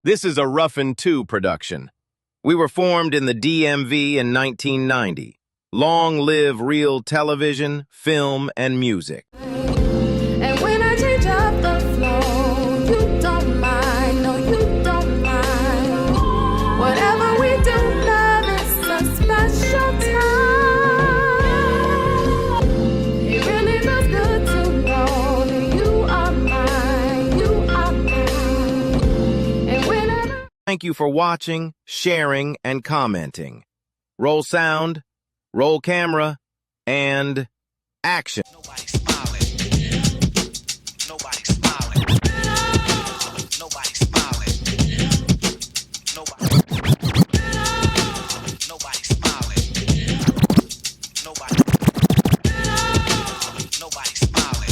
This is a Ruffin 2 production. We were formed in the DMV in 1990. Long live real television, film, and music. And when I change up the flow, you don't mind, no, you don't mind. Whatever we do, love is a special time. It really feels good to know that you are mine, you are mine. And whenever... Thank you for watching, sharing, and commenting. Roll sound, roll camera, and action. Nobody's smiling. Nobody's smiling. Nobody's smiling. Nobody's smiling. Nobody's smiling.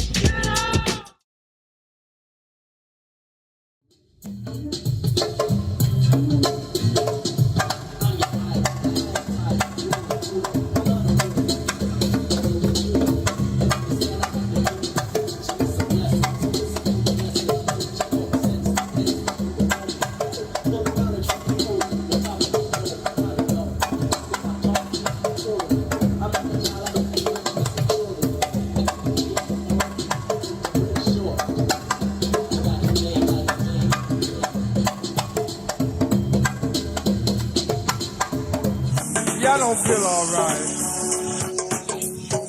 Y'all don't feel all right.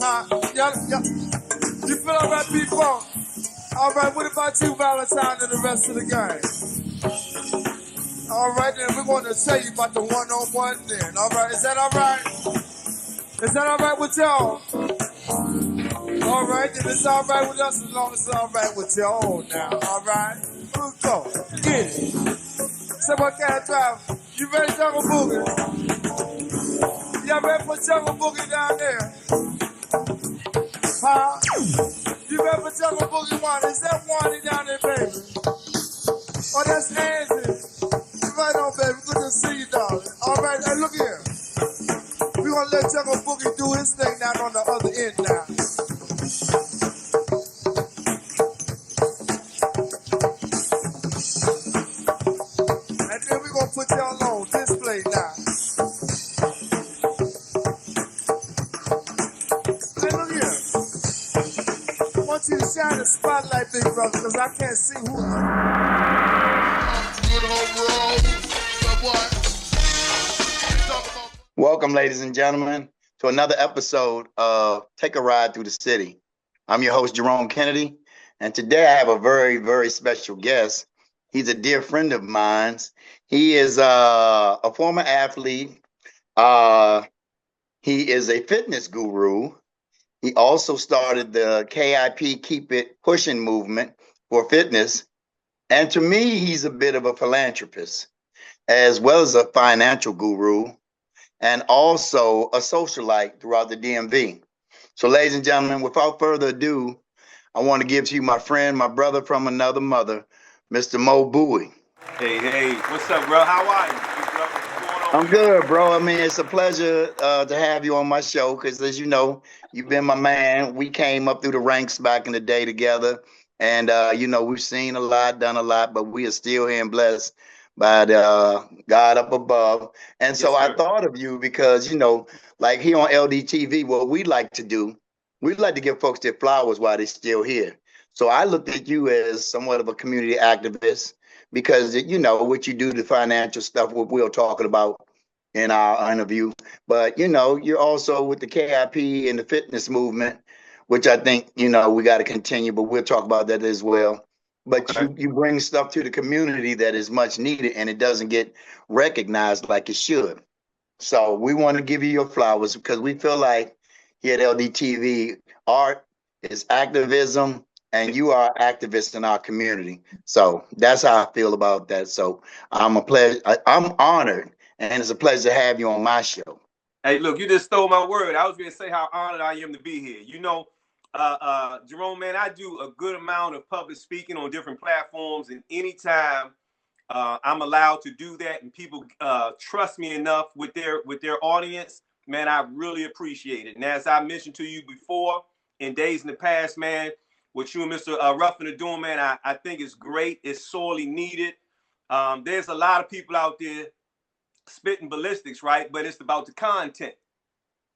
Huh? Y'all, you feel all right, people? All right, what about you, Valentine, and the rest of the gang? All right, then we're going to tell you about the one-on-one then. All right, is that all right? Is that all right with y'all? All right, then it's all right with us as long as it's all right with y'all now. All right? We'll go. Get it. So what kind of drive? You ready, Jungle Boogie? Y'all ready for Jungle Boogie down there? Huh? You ready for Jungle Boogie one? Is that Wani down there, baby? Oh, that's Angie. Right on, baby. Good to see you, darling. All right, hey, look here. We're going to let Jungle Boogie do his thing down on the other end now. And then we're going to put y'all on display now. Hey, look here. I want you to shine the spotlight, big brother, because I can't see who. Welcome, ladies and gentlemen, to another episode of Take a Ride Through the City. I'm your host, Jerome Kennedy, and today I have a very, very special guest. He's a dear friend of mine. He is a former athlete. He is a fitness guru. He also started the KIP Keep It Pushing movement for fitness. And to me, he's a bit of a philanthropist, as well as a financial guru, and also a socialite throughout the DMV. So, ladies and gentlemen, without further ado, I want to give to you my friend, my brother from another mother, Mr. Mo Bowie. Hey, what's up, bro? How are you? What's going on? I'm good, bro. I mean, it's a pleasure to have you on my show because, as you know, you've been my man. We came up through the ranks back in the day together. And, we've seen a lot, done a lot, but we are still here and blessed by the God up above. And so I thought of you because, like here on LDTV, what we like to do, we like to give folks their flowers while they're still here. So I looked at you as somewhat of a community activist because, what you do, the financial stuff, what we're talking about in our interview. But, you're also with the KIP and the fitness movement, which I think, we got to continue, but we'll talk about that as well. But you bring stuff to the community that is much needed and it doesn't get recognized like it should. So we want to give you your flowers because we feel like here at LDTV, art is activism and you are activists in our community. So that's how I feel about that. So I'm honored and it's a pleasure to have you on my show. Hey, look, you just stole my word. I was going to say how honored I am to be here. Jerome, man, I do a good amount of public speaking on different platforms, and anytime I'm allowed to do that and people trust me enough with their audience, man, I really appreciate it. And as I mentioned to you before, in days in the past, man, what you and Mr. Ruffin are doing, man, I think it's great. It's sorely needed. There's a lot of people out there spitting ballistics, right? But it's about the content.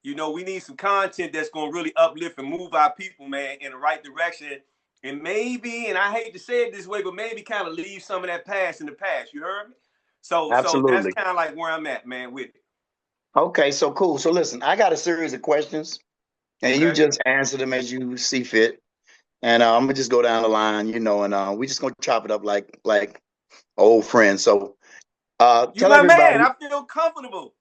You know, we need some content that's going to really uplift and move our people, man, in the right direction. And maybe, and I hate to say it this way, but maybe kind of leave some of that past in the past. You heard me? So that's kind of like where I'm at, man, with it. Okay, so cool. So listen, I got a series of questions, and you just answer them as you see fit. And I'm gonna just go down the line, you know, and we just gonna chop it up like old friends. So you tell my everybody, man. I feel comfortable.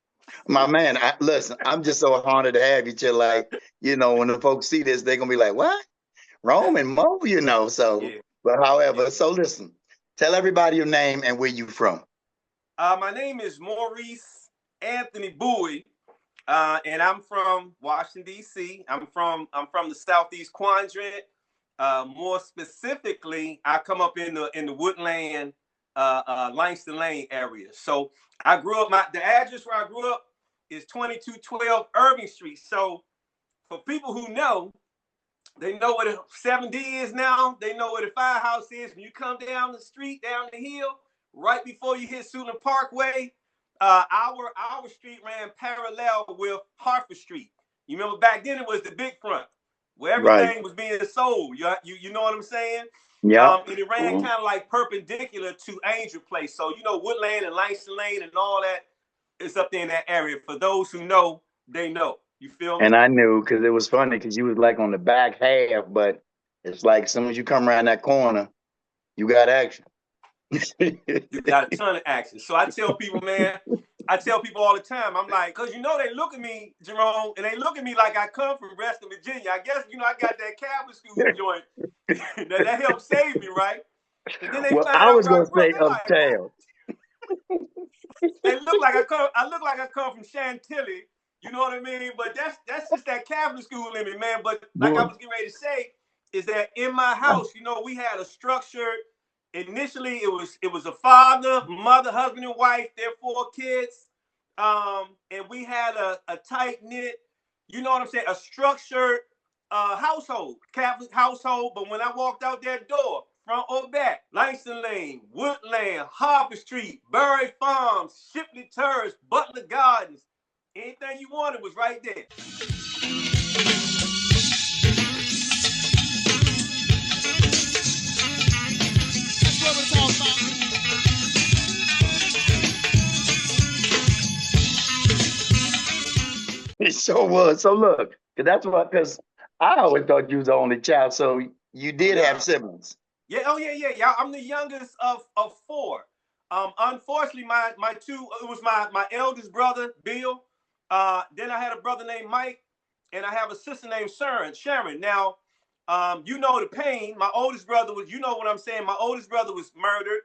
my man. Listen, I'm just so honored to have you. Chill, like, you know, when the folks see this, they're gonna be like, "What? Rome and Mo?" You know. So, Yeah. but however, so listen, tell everybody your name and where you from. My name is Maurice Anthony Bowie, and I'm from Washington D.C. I'm from the Southeast Quadrant. More specifically, I come up in the Woodland, Langston Lane area. So I grew up. The address where I grew up is 2212 Irving Street. So for people who know, they know what a 7D is now. They know what a firehouse is. When you come down the street, down the hill, right before you hit Suitland Parkway, our street ran parallel with Hartford Street. You remember back then it was the big front where everything was being sold. You know what I'm saying? Yeah. And it ran kind of like perpendicular to Angel Place. So you know Woodland and Langston Lane and all that is up there in that area. For those who know, they know. You feel me? And I knew because it was funny because you was like on the back half, but it's like as soon as you come around that corner, you got action. You got a ton of action. So I tell people, man, all the time, I'm like, because you know they look at me, Jerome, and they look at me like I come from Reston, Virginia. I guess, you know, I got that Catholic school joint. that helped save me, right? And then they Well, find I out was where I gonna grew up, say they're like, uptown. they look like I look like I come from Chantilly. You know what I mean? But that's just that Catholic school in me, man. But like I was getting ready to say, is that in my house, you know, we had a structured. Initially, it was a father, mother, husband, and wife. Their 4 kids, and we had a tight knit. You know what I'm saying? A structured household, Catholic household. But when I walked out that door, front or back, Langston Lane, Woodland, Harper Street, Berry Farms, Shipley Terrace, Butler Gardens, anything you wanted was right there. It sure was. So look, because I always thought you was the only child, so you did have siblings. Yeah, yeah. I'm the youngest of 4. Unfortunately, my 2, it was my eldest brother, Bill. Then I had a brother named Mike, and I have a sister named Sharon. Now, you know the pain. My oldest brother was, you know what I'm saying, my oldest brother was murdered.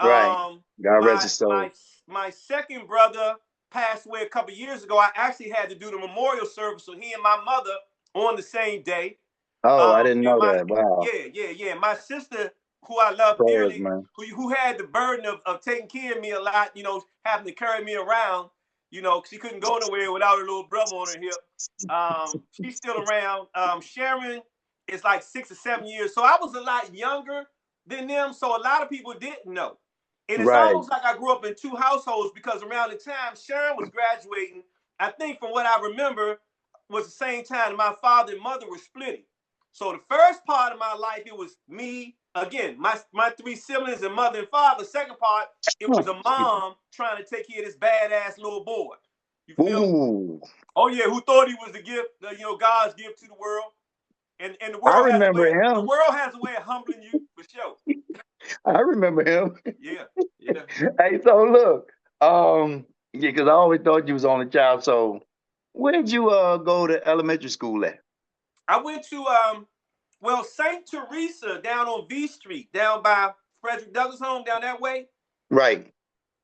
Right. God rest his soul. My second brother passed away a couple years ago. I actually had to do the memorial service for he and my mother on the same day. Oh, I didn't know that. Wow. Yeah. My sister, who I love Prayers, dearly, man. who had the burden of taking care of me a lot, you know, having to carry me around, you know, she couldn't go nowhere without her little brother on her hip. She's still around. Sharon is like 6 or 7 years. So I was a lot younger than them. So a lot of people didn't know. And it's almost like I grew up in 2 households because around the time Sharon was graduating, I think from what I remember was the same time my father and mother were splitting. So the first part of my life, it was me, again, my 3 siblings and mother and father. Second part, it was a mom trying to take care of this badass little boy. You feel me? Oh yeah, who thought he was the gift, you know, God's gift to the world. And the world I remember him. The world has a way of humbling you for sure. I remember him. Yeah. Hey, so look, yeah, because I always thought you was only child. So where did you go to elementary school at? I went to St. Teresa down on V Street, down by Frederick Douglass' home, down that way. Right.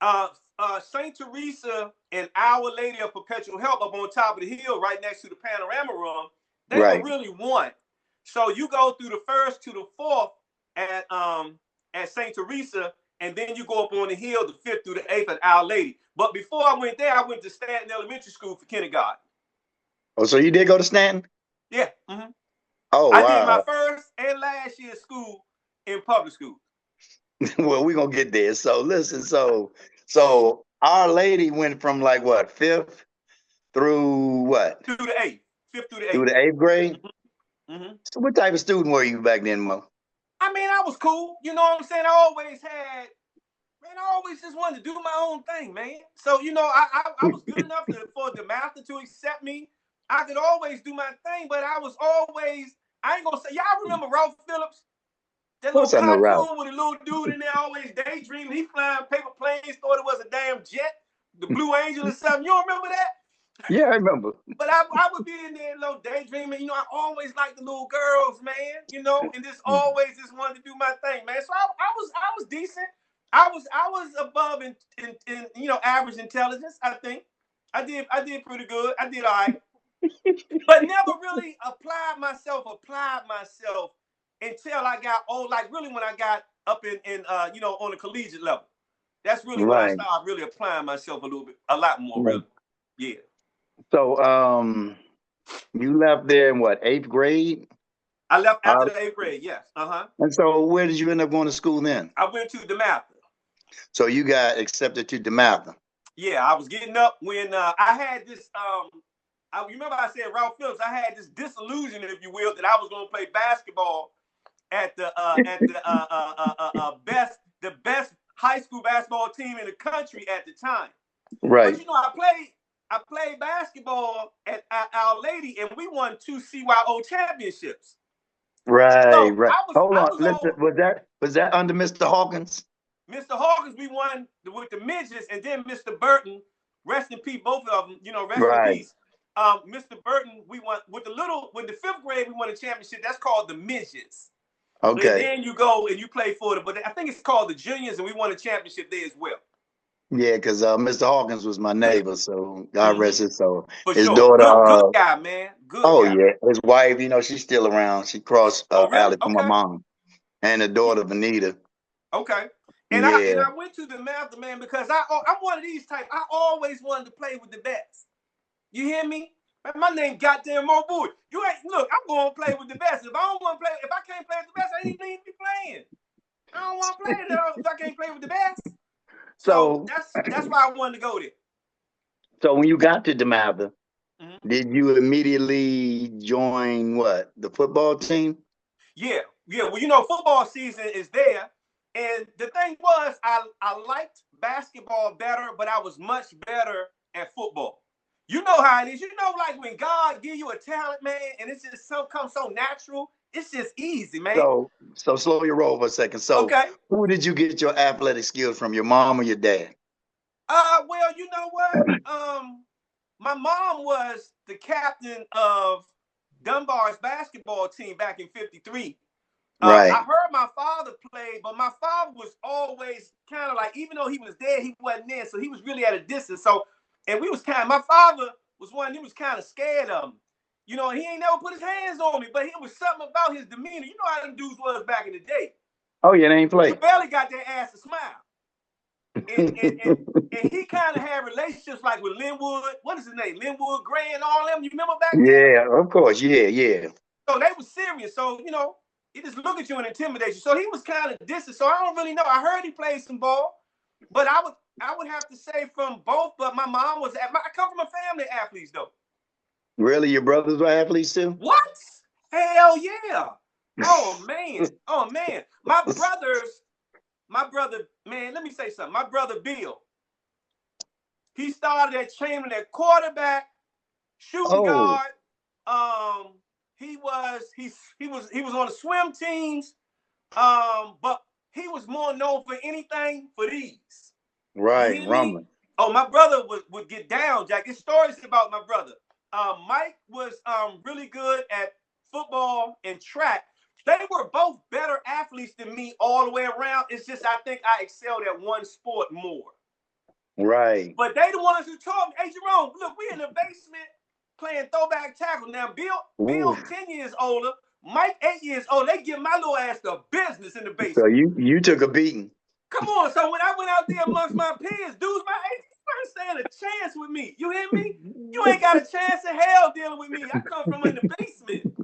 St. Teresa and Our Lady of Perpetual Help up on top of the hill, right next to the panorama room. They were really one. So you go through the 1st to the 4th at St. Teresa, and then you go up on the hill, the 5th through the 8th at Our Lady. But before I went there, I went to Stanton Elementary School for kindergarten. Oh, so you did go to Stanton? Yeah. Mm-hmm. Oh, I wow. did my first and last year of school in public school. Well, we're gonna get there. So listen, so Our Lady went from like what, fifth through what? Through the eighth, fifth through the Through eighth. the eighth grade? Mm-hmm. So what type of student were you back then, Mo? I mean, I was cool. You know what I'm saying? I always just wanted to do my own thing, man. So, I was good enough for DeMatha to accept me. I could always do my thing, but I ain't gonna say, y'all remember Ralph Phillips? That Of little course I know Ralph. cartoon with a little dude in there always daydreaming. He flying paper planes, thought it was a damn jet, the Blue Angel or something. You don't remember that? Yeah, I remember. But I would be in there, daydreaming. I always liked the little girls, man. And just always just wanted to do my thing, man. So I was decent. I was above in average intelligence. I think I did pretty good. I did all right, but never really applied myself until I got old. Like really when I got up in on the collegiate level. That's really when I Right. started really applying myself a lot more. Really, yeah. So you left there in what, eighth grade? I left after the eighth grade. Yes. And so where did you end up going to school then? I went to DeMatha. So you got accepted to DeMatha. Yeah, I was getting up when I had this. I remember I said Ralph Phillips. I had this disillusion, if you will, that I was going to play basketball at the best high school basketball team in the country at the time. Right. But I played basketball at Our Lady, and we won 2 CYO championships. Right, So right. Hold on. listen, Was that under Mr. Hawkins? Mr. Hawkins, we won with the midgets, and then Mr. Burton, rest in peace, both of them, rest in peace. Mr. Burton, we won with the fifth grade, we won a championship. That's called the midgets. Okay. And then you go and you play for it, but I think it's called the juniors, and we won a championship there as well. Yeah, because Mr. Hawkins was my neighbor, so God rest his soul. For His sure. daughter. Good guy, man. Good guy. Yeah. His wife, she's still around. She crossed really? alley from my Okay. mom. And the daughter, Vanita. Okay. And I went to DeMatha, man, because I'm one of these type. I always wanted to play with the best. You hear me? My name goddamn Mo Bowie. Look, I'm going to play with the best. If I can't play with the best, I ain't even be playing. I don't want to play if I can't play with the best. So that's why I wanted to go there. So when you got to DeMatha, did you immediately join the football team? Yeah. Well, football season is there. And the thing was, I liked basketball better, but I was much better at football. You know how it is. Like when God give you a talent, man, and it's just comes so natural, it's just easy, man. So slow your roll for a second. So who did you get your athletic skills from, your mom or your dad? Well, you know what? My mom was the captain of Dunbar's basketball team back in '53. Right. I heard my father play, but my father was always kind of like, even though he was there, he wasn't there. So he was really at a distance. And my father was one, he was kind of scared of him. He ain't never put his hands on me, but it was something about his demeanor. You know how them dudes was back in the day. Oh, yeah, they ain't play. You barely got their ass to smile. And he kind of had relationships like with Linwood. What is his name? Linwood Gray and all them. You remember back then? Yeah, of course. Yeah. So they were serious. So, he just look at you and intimidate you. So he was kind of distant. So I don't really know. I heard he played some ball, but I would have to say from both. But my mom was. I come from a family of athletes, though. Really, your brothers were athletes too? What? Hell yeah! Oh man! My brother, man. Let me say something. My brother Bill. He started at Chamberlain at quarterback, shooting guard. He was on the swim teams, but he was more known for anything for these. Right, rumbling. Oh, my brother would get down, Jack. There's stories about my brother. Mike was really good at football and track. They were both better athletes than me all the way around. It's just I think I excelled at one sport more. Right. But they the ones who taught me. Hey, Jerome, look, we in the basement playing throwback tackle. Now, Bill's 10 years older. Mike, 8 years old. They give my little ass the business in the basement. So you took a beating. Come on. So when I went out there amongst my peers, dudes my age, you stand a chance with me. You hear me? You ain't got a chance in hell dealing with me. I come from in the basement.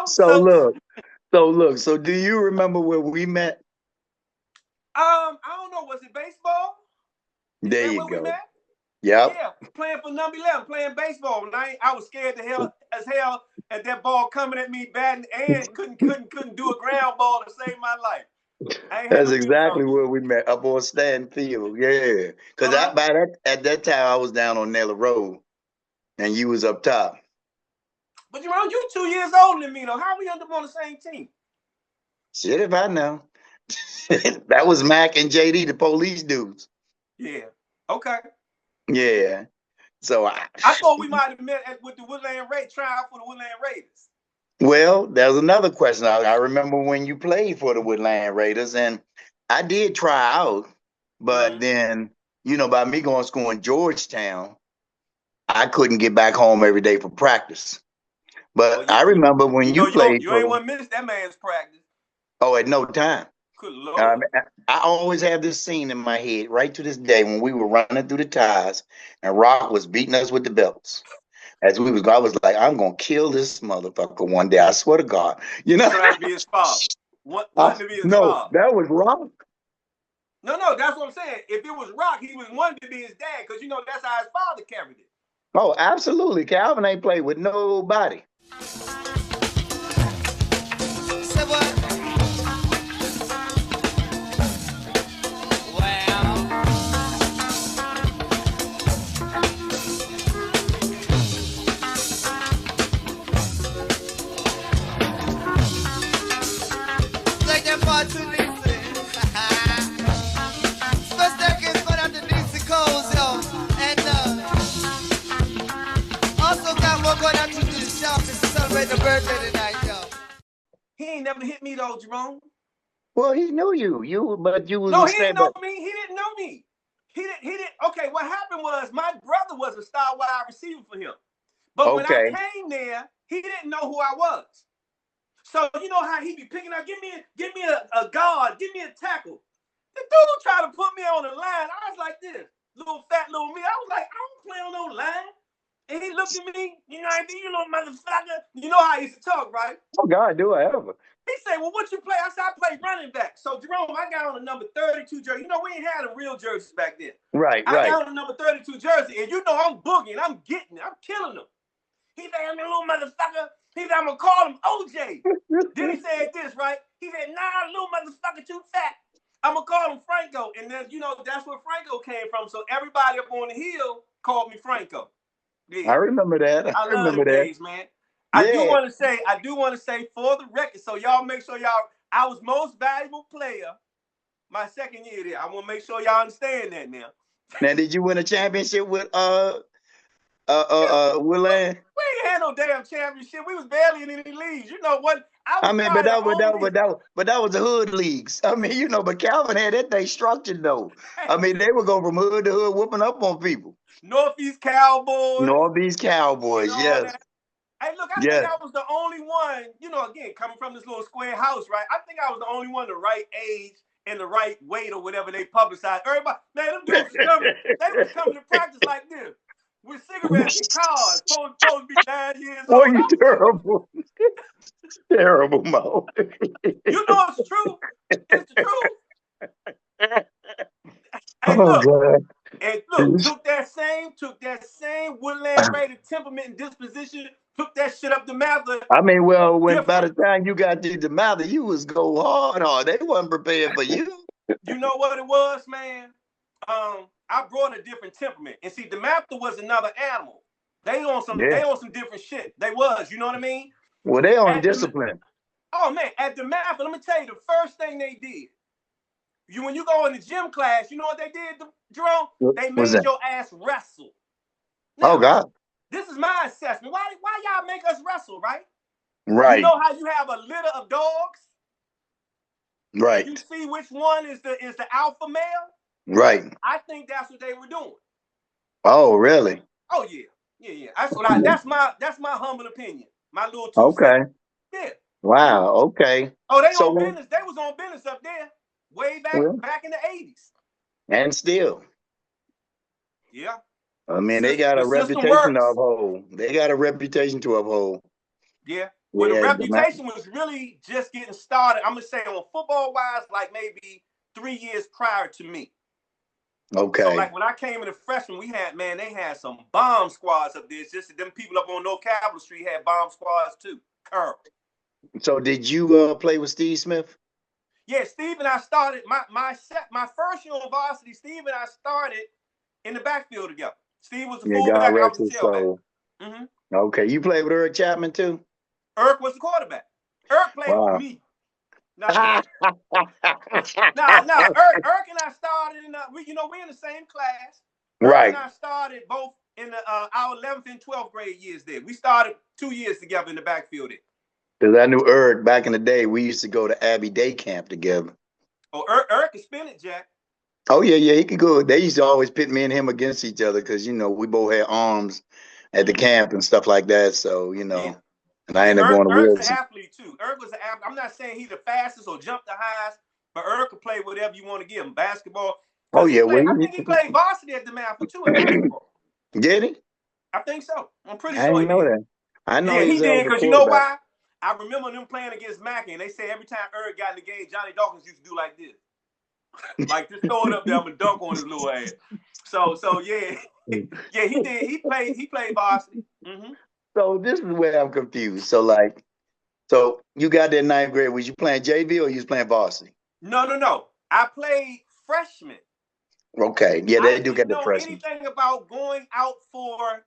So do you remember where we met? I don't know. Was it baseball? Is There that you where we go. met? Yep. Yeah, playing for number 11, playing baseball. And I was scared to hell as hell at that ball coming at me batting and couldn't do a ground ball to save my life. I ain't had That's no feelings exactly on where we met, up on Stanton Field. Yeah. Because at that time I was down on Naylor Road and you was up top. But you 2 years older than me though. How we end up on the same team? Shit if I know. That was Mac and JD, the police dudes. Yeah. Okay. Yeah. So I thought we might have met with the Woodland Raiders, trying out for the Woodland Raiders. well, there's another question. I remember when you played for the Woodland Raiders, and I did try out, but then, by me going to school in Georgetown, I couldn't get back home every day for practice. But I remember when you played you ain't want to miss that man's practice. Oh, at no time. Good Lord. I always have this scene in my head right to this day when we were running through the ties and Rock was beating us with the belts. As we was, I was like, I'm gonna kill this motherfucker one day. I swear to God. Trying to be his father. Wanting to be his father. That was Rock. No, that's what I'm saying. If it was Rock, he was wanting to be his dad because that's how his father carried it. Oh, absolutely. Calvin ain't played with nobody. Say what? Like that part to Nixon. First decade for the Nixon codes, yo. And also got more going out to the shop to celebrate the birthday tonight, yo. He ain't never hit me though, Jerome. Well, he knew you. But you was no, he didn't know me. He didn't know me. He didn't. Okay, what happened was my brother was a star wide receiver for him. But when I came there, he didn't know who I was. So you know how he be picking up, give me a guard, give me a tackle. The dude tried to put me on the line. I was like this, little fat little me. I was like, I don't play on no line. And he looked at me, you little motherfucker. You know how he used to talk, right? Oh God, do I ever? He said, well, what you play? I said, I play running back. So Jerome, I got on the number 32 jersey. We ain't had a real jerseys back then. Right. I got on the number 32 jersey, and I'm boogieing, I'm getting it, I'm killing them. He said, I'm a little motherfucker. He said, I'm going to call him OJ. Then he said this, right? He said, nah, little motherfucker, too fat. I'm going to call him Franco. And then, that's where Franco came from. So everybody up on the hill called me Franco. Yeah. I remember that. I love them days, man. I do want to say for the record, so y'all make sure I was most valuable player my second year there. I want to make sure y'all understand that now. Now, did you win a championship with Woodland? We ain't had no damn championship. We was barely in any leagues. You know what? But that was the hood leagues. But Calvin had that thing structured though. They would go from hood to hood, whooping up on people. Northeast Cowboys. Yes. Hey, look, I think I was the only one. Again, coming from this little square house, right? I think I was the only one the right age and the right weight or whatever they publicized. Everybody, man, them dudes was coming to practice like this. With cigarettes and cars, supposed to be 9 years old. Boy, you terrible. Terrible, Mo. It's true. It's the truth. Hey, look. God. And look, took that same Woodland Raider temperament and disposition, took that shit up DeMatha. By the time you got to DeMatha, you was go hard. They wasn't prepared for you. You know what it was, man? I brought a different temperament. And see, DeMatha was another animal. They on some different shit. They was, you know what I mean? Well, they on discipline. Oh man, at DeMatha, let me tell you, the first thing they did, when you go in the gym class, you know what they did, Jerome? They made your ass wrestle. Now, oh God. This is my assessment. Why y'all make us wrestle, right? Right. You know how you have a litter of dogs? Right. You see which one is the alpha male? Right. I think that's what they were doing. Oh, really? Oh yeah. That's my humble opinion. My little 2 Okay. cents. Yeah. Wow. Okay. Oh, they on business. They was on business up there way back in the 80s. And still. Yeah. They got a reputation to uphold. They got a reputation to uphold. Yeah. Well, the reputation was really just getting started. I'm gonna say on football wise, like maybe 3 years prior to me. Okay. So like when I came in the freshman, they had some bomb squads up there. It's just them people up on North Capitol Street had bomb squads too. Carve. So did you play with Steve Smith? Yeah, Steve and I started my first year on varsity. Steve and I started in the backfield together. Steve was the fullback, I was the tailback. Mm-hmm. Okay, you played with Eric Chapman too? Eric was the quarterback. Eric played with me. No, Eric and I started in we're in the same class. Eric and I started both in our 11th and 12th grade years there. We started 2 years together in the backfield there. Because I knew Eric back in the day. We used to go to Abbey Day Camp together. Oh, Eric can spin it, Jack. Oh, yeah, he could go. They used to always pit me and him against each other because, we both had arms at the camp and stuff like that. So, and I ended up going to Eric's Wilson. an athlete, too. Eric was an athlete. I'm not saying he's the fastest or jump the highest, but Eric could play whatever you want to give him. Basketball. Oh, yeah. I think he played varsity at DeMatha, too, in basketball. Did he? I think so. I'm pretty sure he did. That. I know he did, because you know why? I remember them playing against Mackey, and they say every time Eric got in the game, Johnny Dawkins used to do like this. Like, just throw it up there, I'm going to dunk on his little ass. So yeah. Yeah, he did. He played varsity. Mm-hmm. So this is where I'm confused. So you got that 9th grade. Was you playing JV or you was playing varsity? No. I played freshman. Okay. Yeah, they do get the freshman. I didn't know anything about going out for.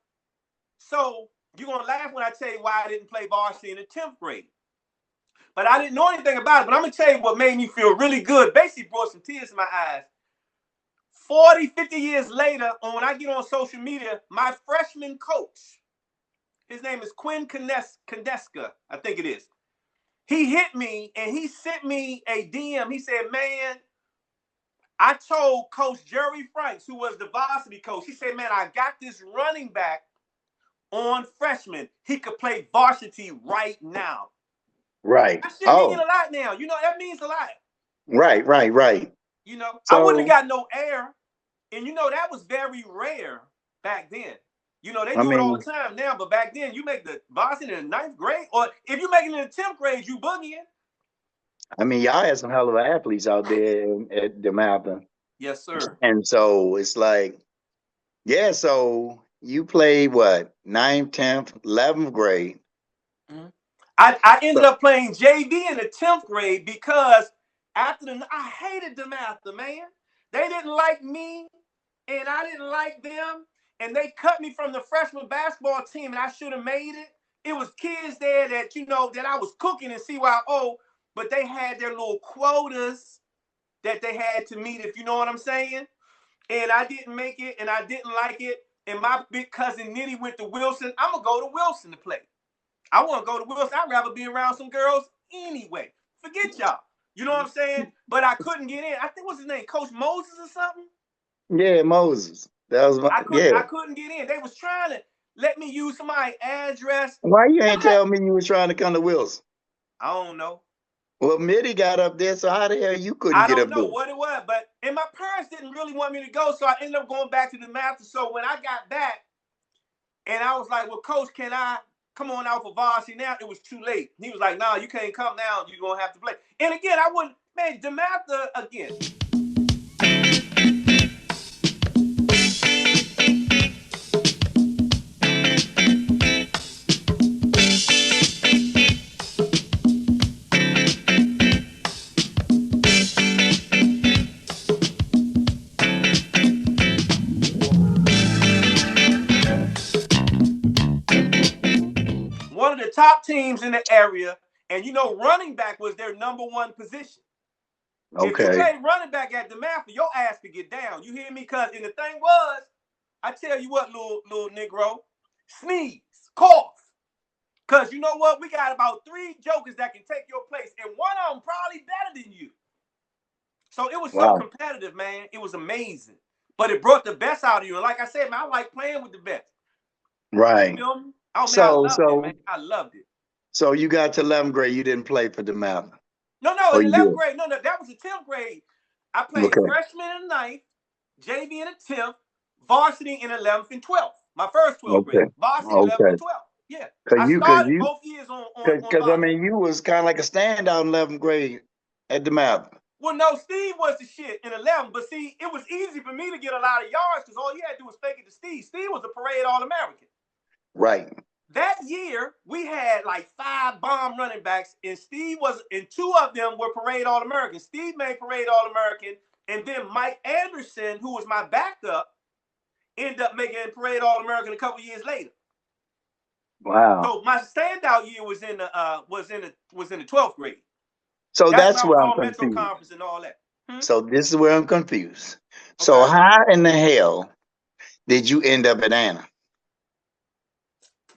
So you're going to laugh when I tell you why I didn't play varsity in the 10th grade. But I didn't know anything about it. But I'm going to tell you what made me feel really good. Basically brought some tears to my eyes. 40, 50 years later, when I get on social media, my freshman coach, his name is Quinn Condeska, I think it is. He hit me and he sent me a DM. He said, man, I told Coach Jerry Franks, who was the varsity coach, he said, man, I got this running back on freshman. He could play varsity right now. Right. That shit means a lot now. That means a lot. Right. I wouldn't have got no air. And that was very rare back then. They do it all the time now, but back then you make the varsity in the 9th grade, or if you make it in the 10th grade, you boogieing. I mean, y'all had some hell of athletes out there at DeMatha. Yes, sir. And so it's like, yeah, so you played what, 9th, 10th, 11th grade. Mm-hmm. I ended up playing JV in the 10th grade because I hated DeMatha, man. They didn't like me, and I didn't like them, and they cut me from the freshman basketball team, and I should have made it. It was kids there that, that I was cooking in CYO, but they had their little quotas that they had to meet, if you know what I'm saying. And I didn't make it, and I didn't like it. And my big cousin Nitty went to Wilson. I'm going to go to Wilson to play. I want to go to Wilson. I'd rather be around some girls anyway. Forget y'all. You know what I'm saying? But I couldn't get in. I think, what's his name? Coach Moses or something? Yeah, Moses. That was I couldn't get in. They was trying to let me use somebody's address. Why you ain't tell me you was trying to come to Wilson? I don't know. Well, Mitty got up there, so how the hell you couldn't get up there? I don't know what it was, and my parents didn't really want me to go, so I ended up going back to DeMatha. So when I got back, and I was like, well, Coach, can I come on out for varsity now? It was too late. He was like, nah, you can't come now. You're going to have to play. And again, I wouldn't, man, DeMatha again. Top teams in the area, and running back was their #1 position. Okay. If you played running back at DeMatha, your ass could get down. You hear me? Because and the thing was, I tell you what, little Negro, sneeze, cough. Because you know what? We got about 3 jokers that can take your place, and one of them probably better than you. So it was so competitive, man. It was amazing. But it brought the best out of you. And like I said, man, I like playing with the best. Right. You feel me? Oh, man, I loved it. So you got to 11th grade, you didn't play for DeMatha? No, in 11th grade. No, that was the 10th grade. I played freshman in the 9th, JV in the 10th, varsity in 11th and 12th. My first 12th grade. Varsity 11th and 12th. Yeah. I started both years on Because, I mean, you was kind of like a standout in 11th grade at DeMatha. Well, no, Steve was the shit in 11, but see, it was easy for me to get a lot of yards because all you had to do was fake it to Steve. Steve was a parade All-American. Right. That year, we had like 5 bomb running backs, and Steve was, and 2 of them were parade All-American. Steve made parade All-American, and then Mike Anderson, who was my backup, ended up making parade All-American a couple years later. Wow. So my standout year was in the 12th grade. So that's where I'm all Metro confused. Conference and all that. So this is where I'm confused. Okay. So how in the hell did you end up at Anna?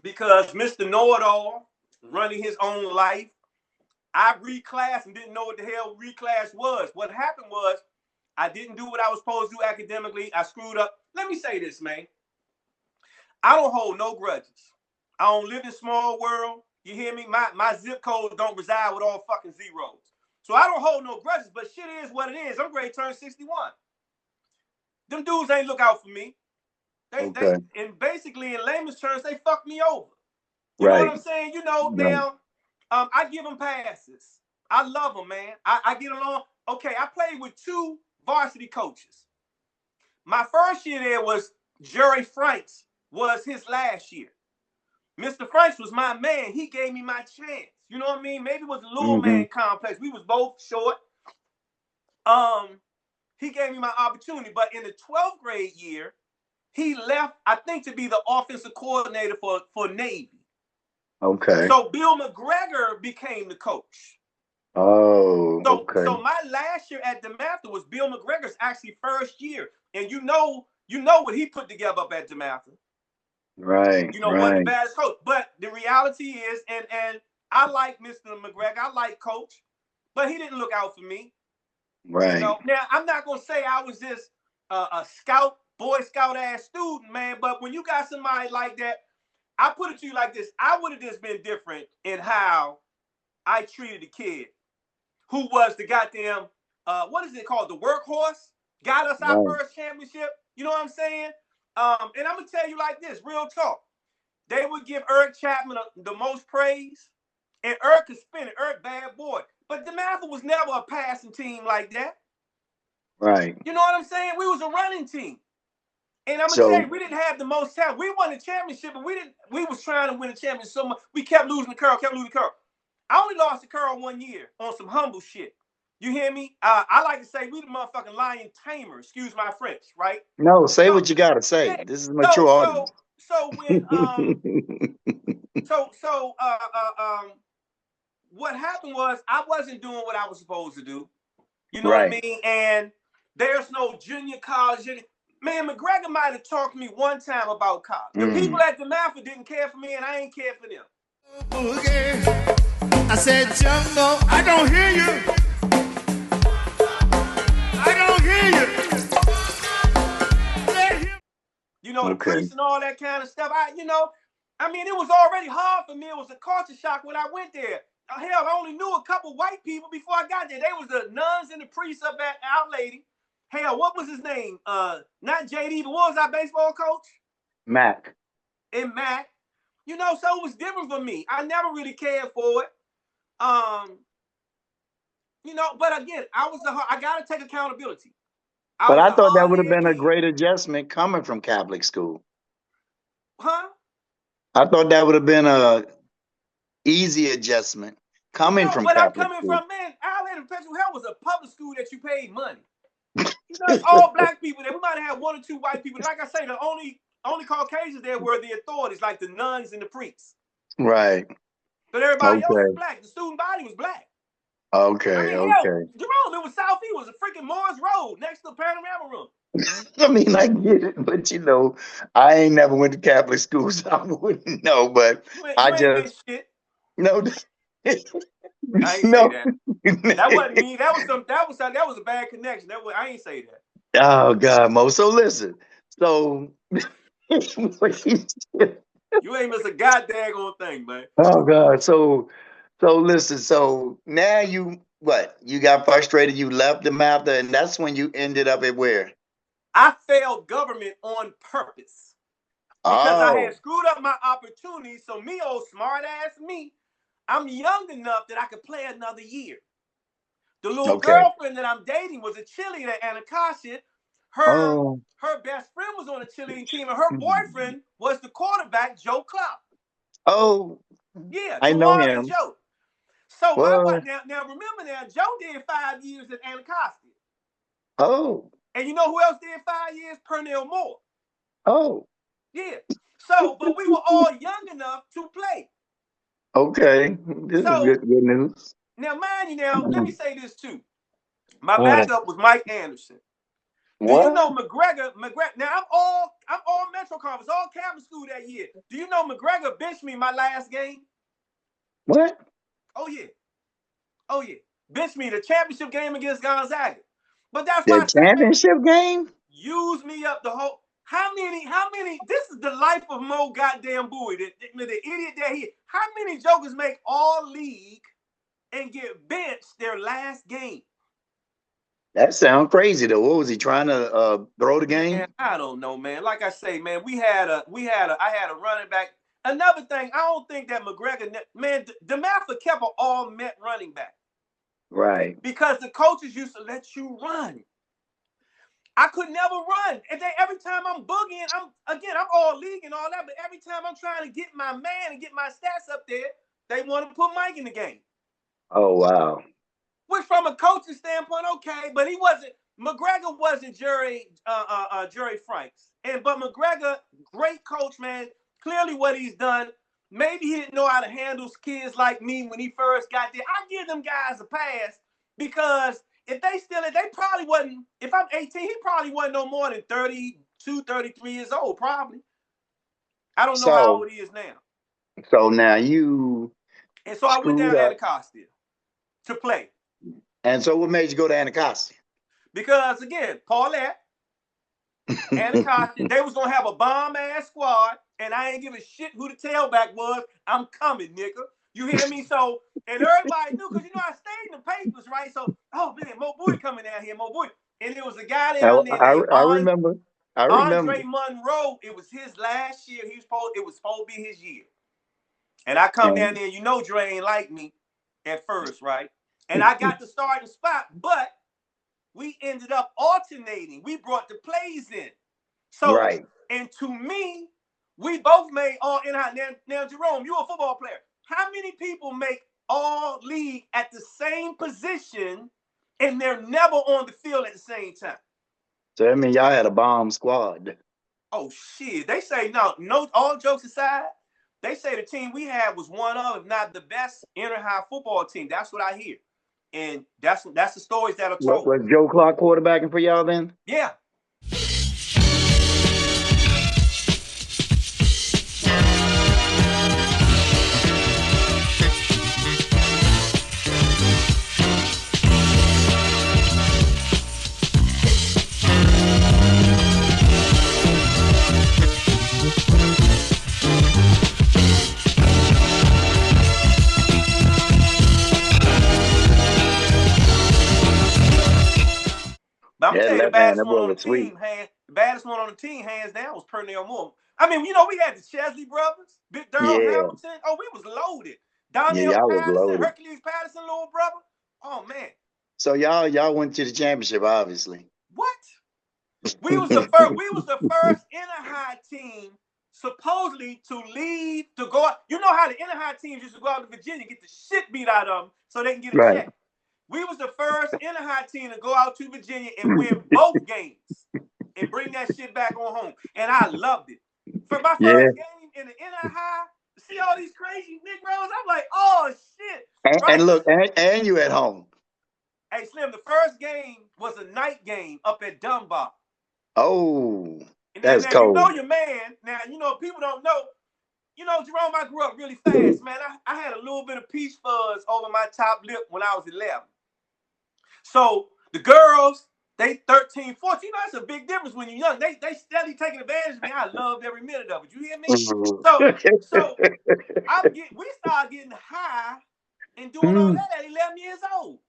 Because Mr. Know-It-All, running his own life, I reclassed and didn't know what the hell reclass was. What happened was I didn't do what I was supposed to do academically. I screwed up. Let me say this, man. I don't hold no grudges. I don't live in a small world. You hear me? My zip codes don't reside with all fucking zeros. So I don't hold no grudges, but shit is what it is. I'm ready to turn 61. Them dudes ain't look out for me. They and basically in layman's terms, they fucked me over. You know what I'm saying? You know, now I give them passes. I love them, man. I get along. Okay, I played with 2 varsity coaches. My first year there was Jerry Franks, was his last year. Mr. Franks was my man. He gave me my chance. You know what I mean? Maybe it was a little man complex. We was both short. He gave me my opportunity. But in the 12th grade year, he left, I think, to be the offensive coordinator for Navy. Okay. So Bill McGregor became the coach. Oh, okay. So my last year at DeMatha was Bill McGregor's actually first year. And you know what he put together up at DeMatha. Right. You know, one of the baddest coach. But the reality is, and I like Mr. McGregor, I like Coach, but he didn't look out for me. Right. You know? Now, I'm not going to say I was just a scout, Boy Scout ass student, man, but when you got somebody like that, I put it to you like this. I would have just been different in how I treated the kid who was the goddamn, what is it called? The workhorse? Got us our first championship. You know what I'm saying? And I'm going to tell you like this, real talk. They would give Eric Chapman the most praise, and Eric could spin it. Eric, bad boy. But DeMatha was never a passing team like that. Right. You know what I'm saying? We was a running team. And I'm going to tell you, we didn't have the most talent. We won the championship, but we was trying to win the championship so much. We kept losing the curl. I only lost the curl 1 year on some humble shit. You hear me? I like to say we the motherfucking lion tamer. Excuse my French, right? No, say what you gotta say. Yeah. This is my true audience. So when what happened was I wasn't doing what I was supposed to do. You know what I mean? And there's no junior college. Man, McGregor might have talked to me one time about college. The people at DeMatha didn't care for me, and I ain't care for them. I said, Jungle, I don't hear you. I don't hear you. You know, the priests and all that kind of stuff. It was already hard for me. It was a culture shock when I went there. Hell, I only knew a couple white people before I got there. They was the nuns and the priests up at Our Lady. Hell, what was his name? Not JD, but what was our baseball coach? Mac. And Mac. You know, so it was different for me. I never really cared for it. But again, I gotta take accountability. But I thought that would have been a great adjustment coming from Catholic school. Huh? I thought that would have been a easy adjustment coming from Catholic school. But I'm coming from, man, Our Lady of Perpetual Hell was a public school that you paid money. All black people there. We might have had 1 or 2 white people. Like I say, the only Caucasians there were the authorities, like the nuns and the priests. Right. But everybody else was black. The student body was black. Okay. Jerome, it was South. It was a freaking Morris Road next to the Panorama Room. I mean, I get it, but I ain't never went to Catholic school, so I wouldn't know. But I just no. I ain't say that. That wasn't me. That was a bad connection. I ain't say that. Oh God, Mo. So listen. So you ain't miss a goddamn thing, man. Oh God. So listen. So now you got frustrated. You left DeMatha, and that's when you ended up at where? I failed government on purpose because I had screwed up my opportunities. So me, old smart ass me, I'm young enough that I could play another year. The little girlfriend that I'm dating was a cheerleader at Anacostia. Her best friend was on the cheerleading team, and her boyfriend was the quarterback, Joe Clark. Oh, yeah, I know Jamar him. and Joe. So now remember now, Joe did 5 years at Anacostia. Oh. And you know who else did 5 years? Pernell Moore. Oh. Yeah. So, but we were all young enough to play. Okay. This is good news. Now, mind you, let me say this too. My backup was Mike Anderson. Do you know McGregor? Now I'm all Metro Conference, all Catholic school that year. Do you know McGregor benched me my last game? What? Oh yeah. Benched me the championship game against Gonzaga. But that's why the championship game? Use me up the whole. How many? This is the life of Mo goddamn Bowie, the idiot that he. How many jokers make all league and get benched their last game? That sounds crazy though. What was he trying to throw the game? Man, I don't know, man. Like I say, man, I had a running back. Another thing, I don't think that McGregor, man, DeMatha kept an all-Met running back. Right. Because the coaches used to let you run. I could never run. And every time I'm boogieing, I'm all league and all that, but every time I'm trying to get my man and get my stats up there, they want to put Mike in the game. Oh, wow. Which from a coaching standpoint, okay, but McGregor wasn't Jerry Franks. But McGregor, great coach, man. Clearly what he's done, maybe he didn't know how to handle kids like me when he first got there. I give them guys a pass because if they probably wasn't, if I'm 18, he probably wasn't no more than 32, 33 years old, probably. I don't know how old he is now. So now you... And so I went down to Anacostia to play. And so what made you go to Anacostia? Because, again, Paulette, Anacostia, they was going to have a bomb-ass squad, and I ain't give a shit who the tailback was. I'm coming, nigga. You hear me? So, and everybody knew, because, I stayed in the papers, right? So, oh, man, Mo Bowie coming down here, Mo Bowie. And there was a guy down there named I remember. Andre Monroe. It was his last year. It was supposed to be his year. And I come down there, Dre ain't like me at first, right? And I got the starting spot, but we ended up alternating. We brought the plays in. So, and to me, we both made all in. Now, Jerome, you're a football player. How many people make all league at the same position and they're never on the field at the same time? So, I mean, y'all had a bomb squad. Oh, shit. They say, no, all jokes aside, they say the team we had was one of, if not the best, inter-high football team. That's what I hear. And that's the stories that are told. Was Joe Clark quarterbacking for y'all then? Yeah. But I'm telling you, the baddest one on the team, hands down, was Pernell Moore. I mean, we had the Chesley brothers, Big Darrell Hamilton. Oh, we was loaded. Donnell Patterson, Hercules Patterson, little brother. Oh, man. So y'all went to the championship, obviously. What? We was the first inter-high team supposedly to leave to go out. You know how the inter-high teams used to go out to Virginia, get the shit beat out of them so they can get a check. We was the first inter-high team to go out to Virginia and win both games and bring that shit back on home. And I loved it. For my first game in the inter-high, see all these crazy Negroes, I'm like, oh, shit. And look, and you at home. Hey, Slim, the first game was a night game up at Dunbar. Oh, that's cold. You know your man. Now, people don't know. Jerome, I grew up really fast, man. I had a little bit of peach fuzz over my top lip when I was 11. So the girls, they 13, 14. That's a big difference when you're young. They steadily taking advantage of me. I loved every minute of it. You hear me? So we started getting high and doing all that at 11 years old.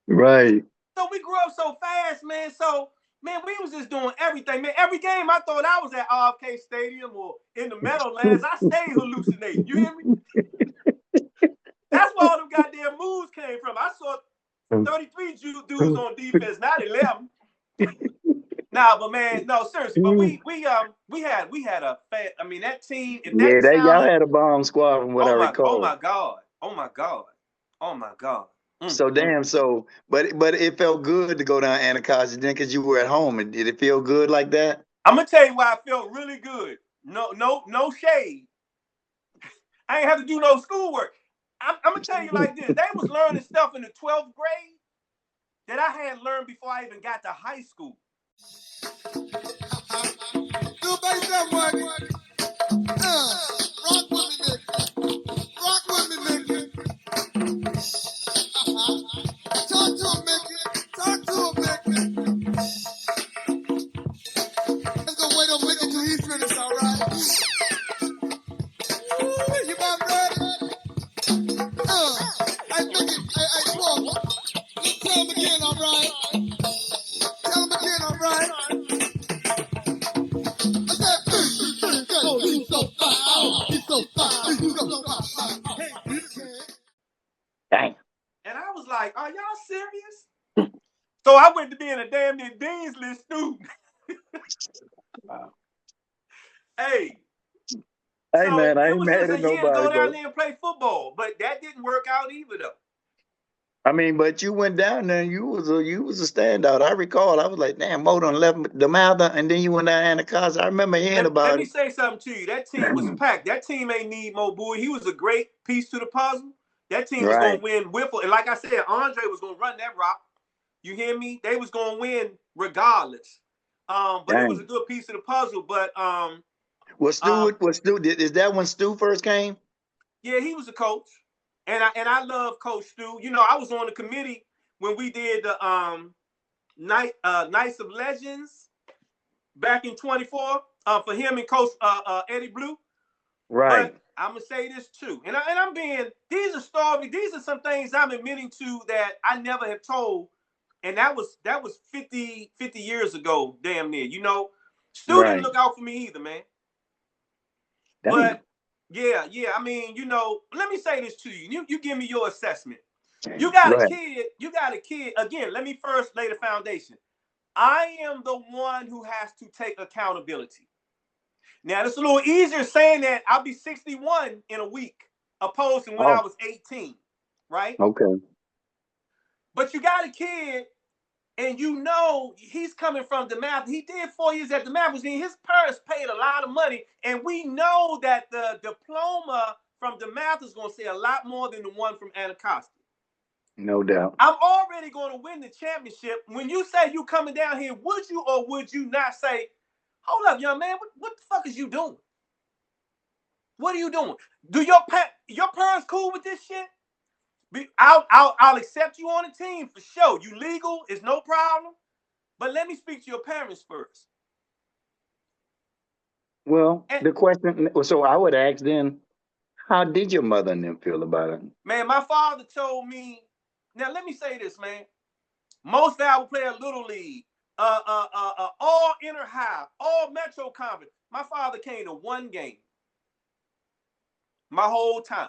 Right. So we grew up so fast, man. So, man, we was just doing everything, man. Every game I thought I was at RFK Stadium or in the Meadowlands. I stayed hallucinating. You hear me? That's where all them goddamn moves came from. I saw 33 dudes on defense, not 11. Nah, but man, no, seriously. But we had a fan. I mean, that team. If that y'all sounded, had a bomb squad from what I recall. oh my God, oh my God, oh my God. So damn. So, but it felt good to go down Anacostia then because you were at home. And did it feel good like that? I'm gonna tell you why I felt really good. No shade. I ain't have to do no schoolwork. I'm gonna tell you like this. They was learning stuff in the 12th grade that I had learned before I even got to high school. Do bass that money. Rock with me, Mickey. Rock with me, Mickey. Talk to him, Mickey. Talk to him, Mickey. Let's go wait on Mickey till he's finished, all right? You about ready? Hey, Mickey. Hey, Paul. Tell him again, all right? Tell him again, all right? He's so fine. He's so fine. He's so fine. Dang. And I was like, are y'all serious? So I went to being a damn near Dean's List student. Wow. Hey. Hey, So man, I it ain't was mad just at a year to go nobody, down but there and play football. But that didn't work out either, though. I mean, but you went down there and you was a standout. I recall. I was like, damn, Mo done left DeMatha, and then you went down Anacostia. I remember hearing Let about me it. say something to you. That team was packed. That team ain't need Mo Bowie. He was a great piece to the puzzle. That team was going to win Whipple. And like I said, Andre was going to run that rock. You hear me? They was going to win regardless. But it was a good piece of the puzzle. But Was Stu? Is that when Stu first came? yeah, he was a coach, and I love Coach Stu. You know, I was on the committee when we did the Knights of Legends back in 24 for him and Coach Eddie Blue. Right. But I'm gonna say this too, and I'm being. These are stories. These are some things I'm admitting to that I never have told, and that was 50 years ago, damn near. You know, Stu didn't look out for me either, man. Damn. But yeah. I mean, you know, let me say this to you. You give me your assessment. You got a kid. You got a kid. Again, let me first lay the foundation. I am the one who has to take accountability. Now, it's a little easier saying that I'll be 61 in a week, opposed to when I was 18, right? Okay. But you got a kid, and you know he's coming from DeMatha. He did 4 years at DeMatha, which means his parents paid a lot of money, and we know that the diploma from DeMatha is going to say a lot more than the one from Anacostia. No doubt. I'm already going to win the championship. When you say you coming down here, would you or would you not say, hold up, young man, what the fuck is you doing? What are you doing? Do your parents cool with this shit? I'll accept you on the team for sure. You legal, it's no problem. But let me speak to your parents first. Well, the question, so I would ask then, how did your mother and them feel about it? Man, my father told me, now let me say this, man. Most valuable player, Little League, all inner high, all Metro Conference. My father came to one game my whole time.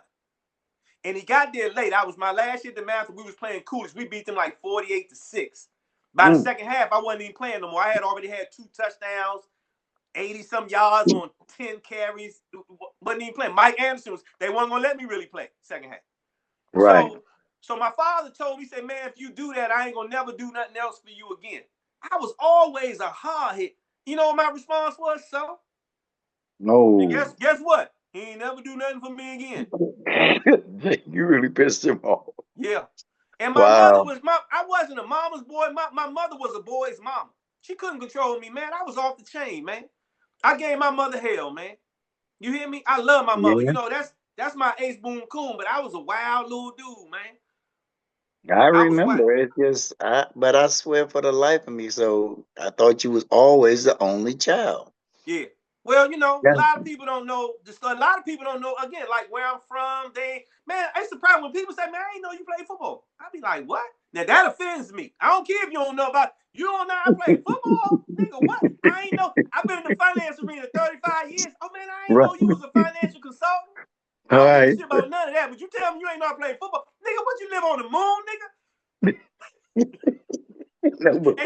And he got there late. I was my last year at DeMatha. We was playing Coolidge. We beat them like 48-6. By the second half, I wasn't even playing no more. I had already had 2 touchdowns, 80-some yards on 10 carries. Wasn't even playing. Mike Anderson they weren't going to let me really play second half. Right. So my father told me, he said, man, if you do that, I ain't going to never do nothing else for you again. I was always a hard hit. You know what my response was? So? No. And guess what? He ain't never do nothing for me again. You really pissed him off. Yeah. And my mother was I wasn't a mama's boy. My mother was a boy's mama. She couldn't control me, man. I was off the chain, man. I gave my mother hell, man. You hear me? I love my mother. You know, that's my ace boom coon, but I was a wild little dude, man. I remember. It's just, but I swear for the life of me, so I thought you was always the only child. Yeah. Well, you know, a lot of people don't know. A lot of people don't know, again, like where I'm from. It's surprising when people say, man, I didn't know you played football. I be like, what? Now, that offends me. I don't care if you don't know about it. You don't know I played football? Nigga, what? I ain't know. I've been in the finance arena 35 years. Oh, man, I ain't know you was a financial consultant. I don't give a shit about none of that. But you tell me you ain't know I played football. Nigga, what, you live on the moon, nigga? And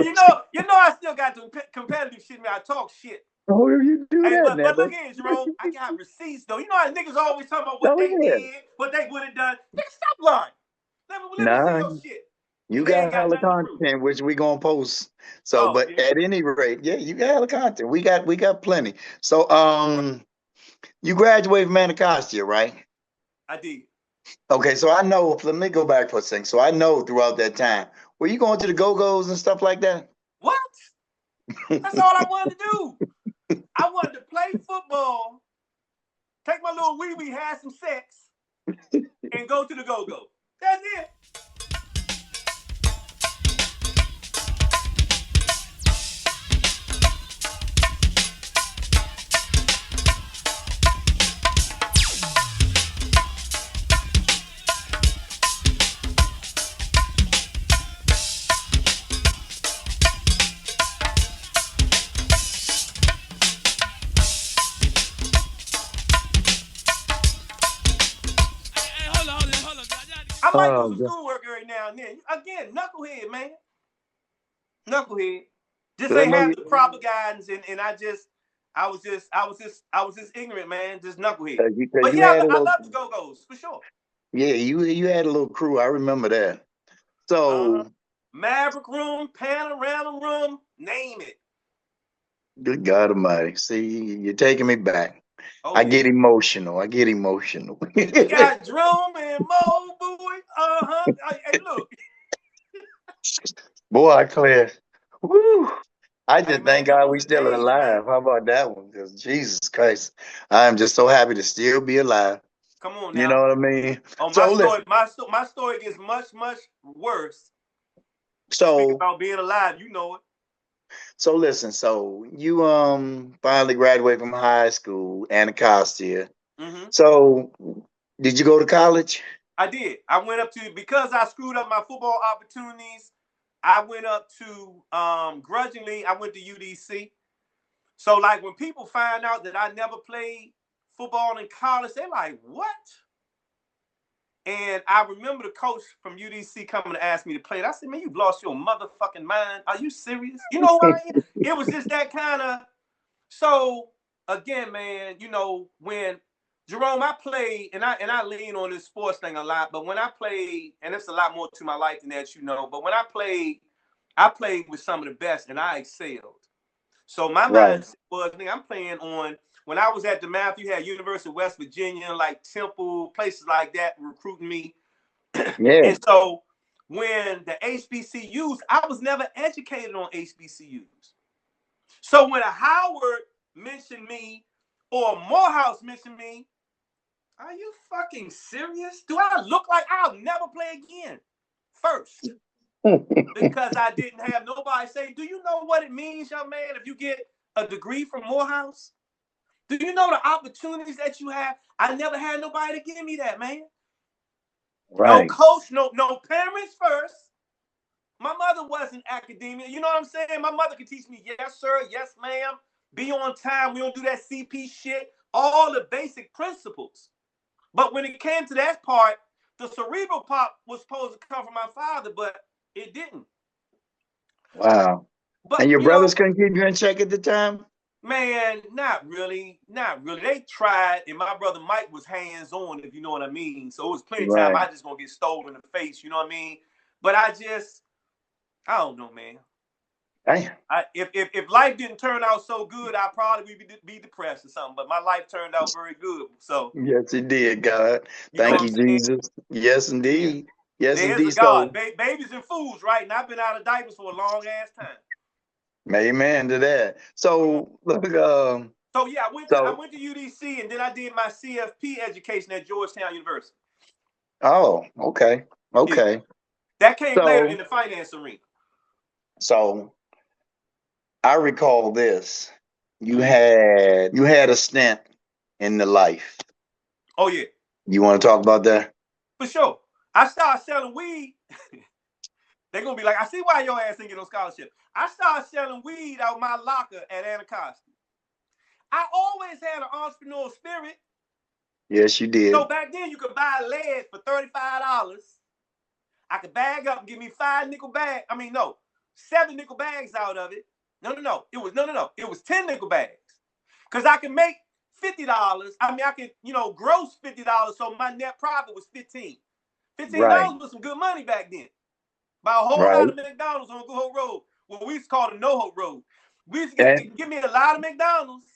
you know, I still got the competitive shit. Man, I talk shit. Oh, you do Hey, that, but look never. here, Jerome. I got receipts though. You know how niggas always talking about what Oh, they yeah. did, what they would have done. Nigga, stop lying. Let me see Nah, your shit. you They got ain't got hella nothing to prove. content, which we gonna post. So, Oh, but yeah. at any rate, yeah, you got hella content. We got plenty. So, you graduated from Anacostia, right? I did. Okay, so I know. Let me go back for a second. So I know throughout that time, were you going to the Go-Go's and stuff like that? What? That's all I wanted to do. I wanted to play football, take my little wee-wee, have some sex, and go to the go-go. That's it. I might do Oh, some schoolwork every now and then. Again, knucklehead, man. Knucklehead. Just I ain't know have you. the proper guidance, and I was just ignorant, man. Just knucklehead. Because But you yeah, had a I little. love the go-go's for sure. Yeah, you had a little crew. I remember that. Uh-huh. So, Maverick room, panorama room, name it. good God Almighty. See, you're taking me back. Oh I yeah. get emotional. I get emotional. We got Jerome and Mo Bowie. Hey, look. Boy, Claire. Woo. I Hey just man, thank them God was we the still days, man. alive. How about that one? Because Jesus Christ, I am just so happy to still be alive. Come on You now. know what I mean? Oh, So listen. my story gets much, much worse. Speaking So about being alive, you know it. so listen. So you finally graduated from high school, Anacostia. Mm-hmm. So did you go to college? I did. I went up to because I screwed up my football opportunities. I went up to grudgingly. I went to UDC. So like when people find out that I never played football in college, they're like, "What?" And I remember the coach from UDC coming to ask me to play. I said, "Man, you've lost your motherfucking mind. Are you serious? You know who I am?" It was just that kind of. So again, man, when Jerome, I played, and I lean on this sports thing a lot. But when I played, and it's a lot more to my life than that, But when I played with some of the best, and I excelled. So my Right. mindset was, I'm playing on. When I was at DeMatha, you had University of West Virginia, like Temple, places like that, recruiting me. Yeah. And so when the HBCUs, I was never educated on HBCUs. So when a Howard mentioned me or Morehouse mentioned me, are you fucking serious? Do I look like I'll never play again? First, because I didn't have nobody say, do you know what it means, young man, if you get a degree from Morehouse? Do you know the opportunities that you have? I never had nobody to give me that, man. No Right. coach, no parents first. My mother wasn't academia. You know what I'm saying? My mother could teach me, yes, sir, yes, ma'am. Be on time. We don't do that CP shit. All the basic principles. But when it came to that part, the cerebral part was supposed to come from my father, but it didn't. Wow. And But, your brothers couldn't keep you in check at the time? man, not really. Not really. They tried, and my brother Mike was hands-on, if you know what I mean. So it was plenty of time Right. I just gonna get stolen in the face, you know what I mean? But I don't know, man. Damn. If life didn't turn out so good, I'd probably be depressed or something. But my life turned out very good. So Yes, it did, God. you know Thank what you, I'm saying? Jesus. Yes, Yeah. indeed. Yes, There is a indeed. God. So, Babies and fools, right? And I've been out of diapers for a long ass time. amen to that. Come on. So, look, So yeah, I so, went to UDC and then I did my CFP education at Georgetown University. oh, okay. Yeah. Okay. That came later in So, the finance arena. so I recall this. You Mm-hmm. had a stint in the life. Oh yeah, You want to talk about that? for sure. I started selling weed. They're gonna be like, I see why your ass didn't get no scholarship. I started selling weed out my locker at Anacostia. I always had an entrepreneurial spirit. Yes, you did. Back then you could buy lead for $35. I could bag up and give me 5 nickel bags. I mean, no, 7 nickel bags out of it. No. It was 10 nickel bags. Because I can make $50. I mean, I can, gross $50. So my net profit was 15. $15 was some good money back then. Buy a whole lot of McDonald's on Good Hope Road. Well, we used to call it No Hope Road. We used to give me a lot of McDonald's.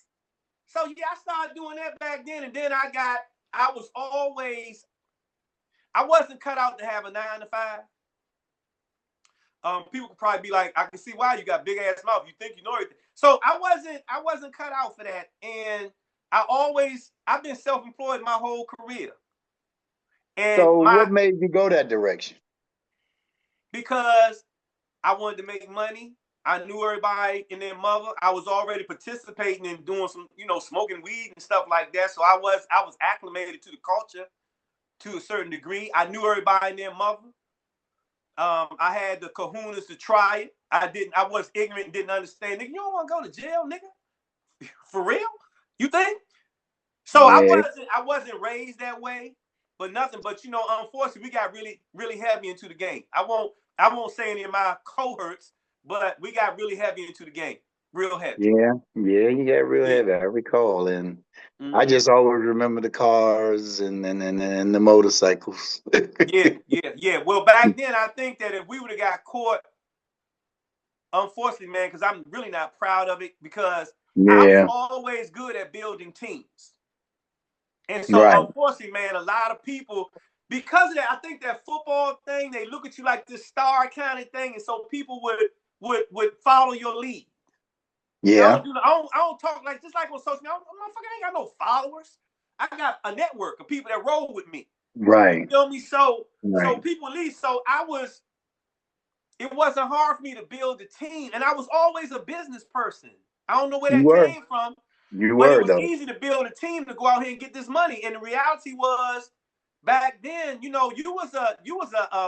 So yeah, I started doing that back then. And then I wasn't cut out to have a 9 to 5. People could probably be like, I can see why you got big ass mouth. You think you know everything. So I wasn't cut out for that. And I've been self-employed my whole career. And so what made you go that direction? Because I wanted to make money. I knew everybody and their mother. I was already participating in doing some, smoking weed and stuff like that. So I was acclimated to the culture to a certain degree. I knew everybody and their mother. I had the kahunas to try it. I was ignorant and didn't understand. Nigga, you don't want to go to jail, nigga? For real? You think? So yeah. I wasn't raised that way, but nothing. But unfortunately, we got really, really heavy into the game. I won't say any of my cohorts, but we got really heavy into the game. Real heavy. Yeah, you got real heavy. I recall, and I just always remember the cars and the motorcycles. Yeah. Well, back then, I think that if we would have got caught, unfortunately, man, because I'm really not proud of it, because I was always good at building teams. And so, unfortunately, man, a lot of people, because of that, I think that football thing, they look at you like this star kind of thing, and so people would follow your lead. Yeah. I don't talk like, just like on social media. I ain't got no followers. I got a network of people that roll with me. Right. You feel me? So people leave. So it wasn't hard for me to build a team. And I was always a business person. I don't know where that came from. But it was easy to build a team to go out here and get this money. And the reality was, back then, you was a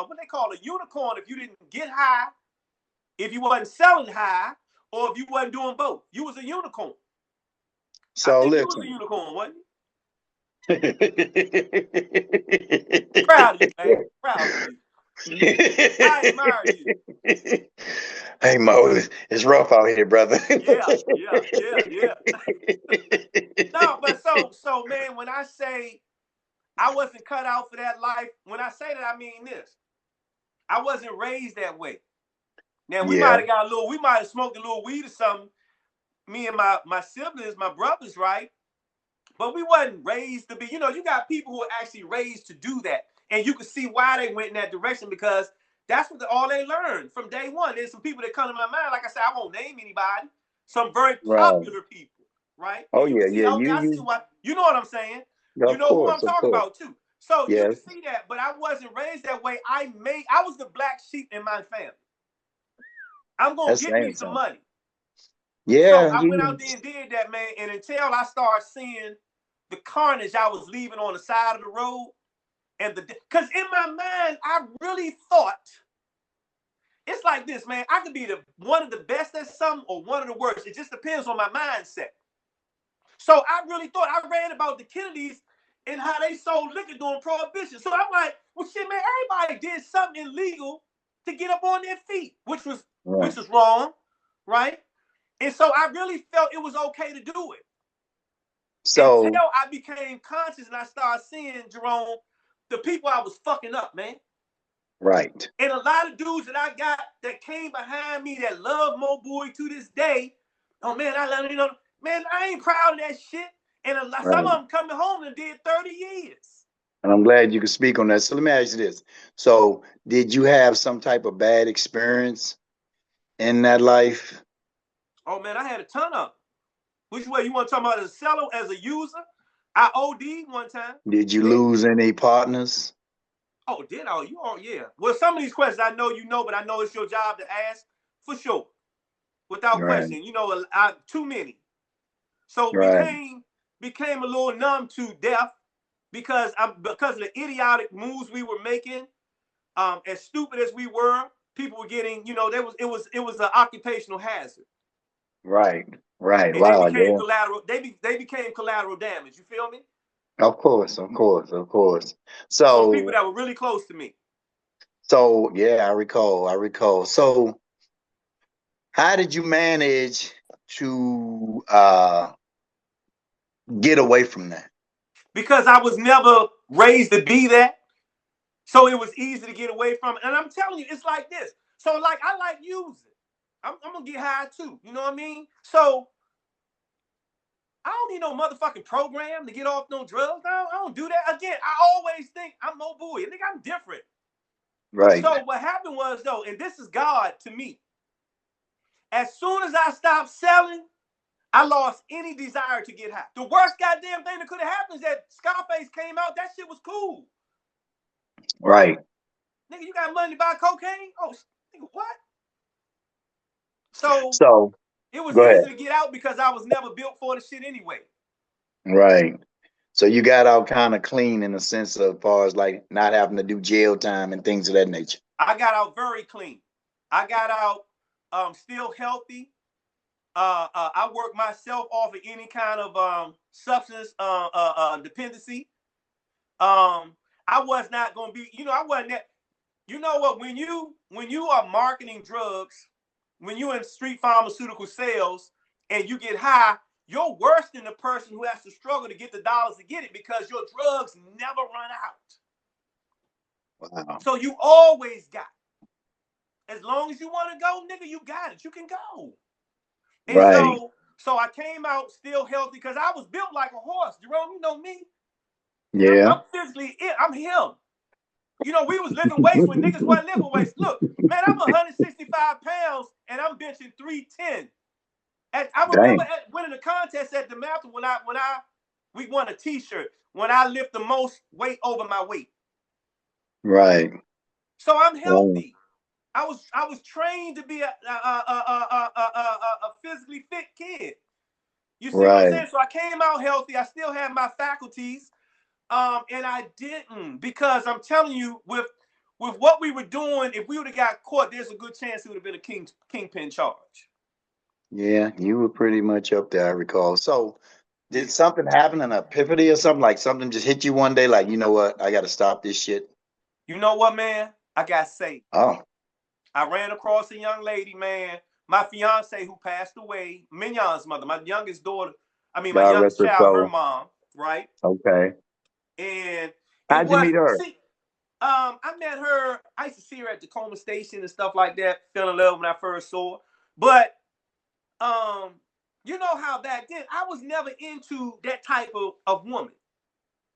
what they call a unicorn if you didn't get high, if you wasn't selling high, or if you wasn't doing both. You was a unicorn. So listen. You was a unicorn, wasn't you? Proud of you, man. Proud of you. I admire you. Hey, Mo, it's rough out here, brother. Yeah. No, but so man, when I say I wasn't cut out for that life, when I say that, I mean this. I wasn't raised that way. Now we might have smoked a little weed or something, me and my siblings, my brothers, right? But we wasn't raised to be, you got people who are actually raised to do that. And you can see why they went in that direction, because that's all they learned from day one. There's some people that come to my mind, like I said, I won't name anybody, some very popular people, right? Oh, and yeah. I see why. You know what I'm saying? You know who I'm talking about, too. So you can see that, but I wasn't raised that way. I was the black sheep in my family. I'm going to get me some money. Yeah. So I went out there and did that, man. And until I started seeing the carnage I was leaving on the side of the road, because in my mind, I really thought, it's like this, man. I could be one of the best at something or one of the worst. It just depends on my mindset. So I really thought, I read about the Kennedys and how they sold liquor during Prohibition. So I'm like, well, shit, man, everybody did something illegal to get up on their feet, which was wrong, right? And so I really felt it was okay to do it. So until I became conscious and I started seeing, Jerome, the people I was fucking up, man. Right. And a lot of dudes that I got that came behind me that love Mo Bowie to this day. Oh man, man, I ain't proud of that shit. And some of them coming home and did 30 years. And I'm glad you could speak on that. So let me ask you this. So did you have some type of bad experience in that life? Oh man, I had a ton of them. Which way you want to talk about as a seller, as a user? I OD'd one time. Did you lose any partners? Oh, did I? Yeah. Well, some of these questions I know you know, but I know it's your job to ask for sure, without question. Too many. So became a little numb to death because of the idiotic moves we were making. As stupid as we were, people were getting. It was an occupational hazard. Right. And Wow. They became collateral. They became collateral damage. You feel me? Of course. So people that were really close to me. So yeah, I recall. So how did you manage to get away from that? Because I was never raised to be that. So it was easy to get away from it. And I'm telling you, it's like this. So like I like using. I'm gonna get high too. You know what I mean? So I don't need no motherfucking program to get off no drugs. I don't do that. Again, I always think I'm Mo Bowie. I think I'm different. Right. So what happened was though, and this is God to me. As soon as I stopped selling, I lost any desire to get high. The worst goddamn thing that could have happened is that Scarface came out. That shit was cool. Right. Nigga, you got money to buy cocaine? Oh, nigga, what? So So it was go ahead. easy to get out because I was never built for the shit anyway. Right. So you got out kind of clean in the sense of far as like not having to do jail time and things of that nature. I got out very clean. I got out still healthy. I worked myself off of any kind of substance dependency. I was not gonna be, I wasn't that. You know what? When you are marketing drugs, when you're in street pharmaceutical sales and you get high, you're worse than the person who has to struggle to get the dollars to get it because your drugs never run out. Wow. So you always got it. As long as you want to go, nigga, you got it. You can go. And Right. so I came out still healthy because I was built like a horse. Jerome, you know me. Yeah. I'm physically it. I'm him. You know, we was lifting weights when niggas wasn't lifting weights. Look, man, I'm 165 pounds and I'm benching 310. And I remember winning a contest at DeMatha when we won a T-shirt when I lift the most weight over my weight. Right. So I'm healthy. I was trained to be a physically fit kid. You see what I'm saying? So I came out healthy. I still had my faculties, and I didn't because I'm telling you, with what we were doing, if we would have got caught, there's a good chance it would have been a kingpin charge. Yeah, you were pretty much up there, I recall. So did something happen, an epiphany or something? Like something just hit you one day, like, you know what, I got to stop this shit? You know what, man? I got saved. Oh. I ran across a young lady, man, my fiance who passed away, Mignon's mother, my youngest daughter, my God youngest rest her child, her soul. mom, right? Okay. And How'd you meet her? I met her, I used to see her at Tacoma Station and stuff like that, fell in love when I first saw her. But you know how back then I was never into that type of woman.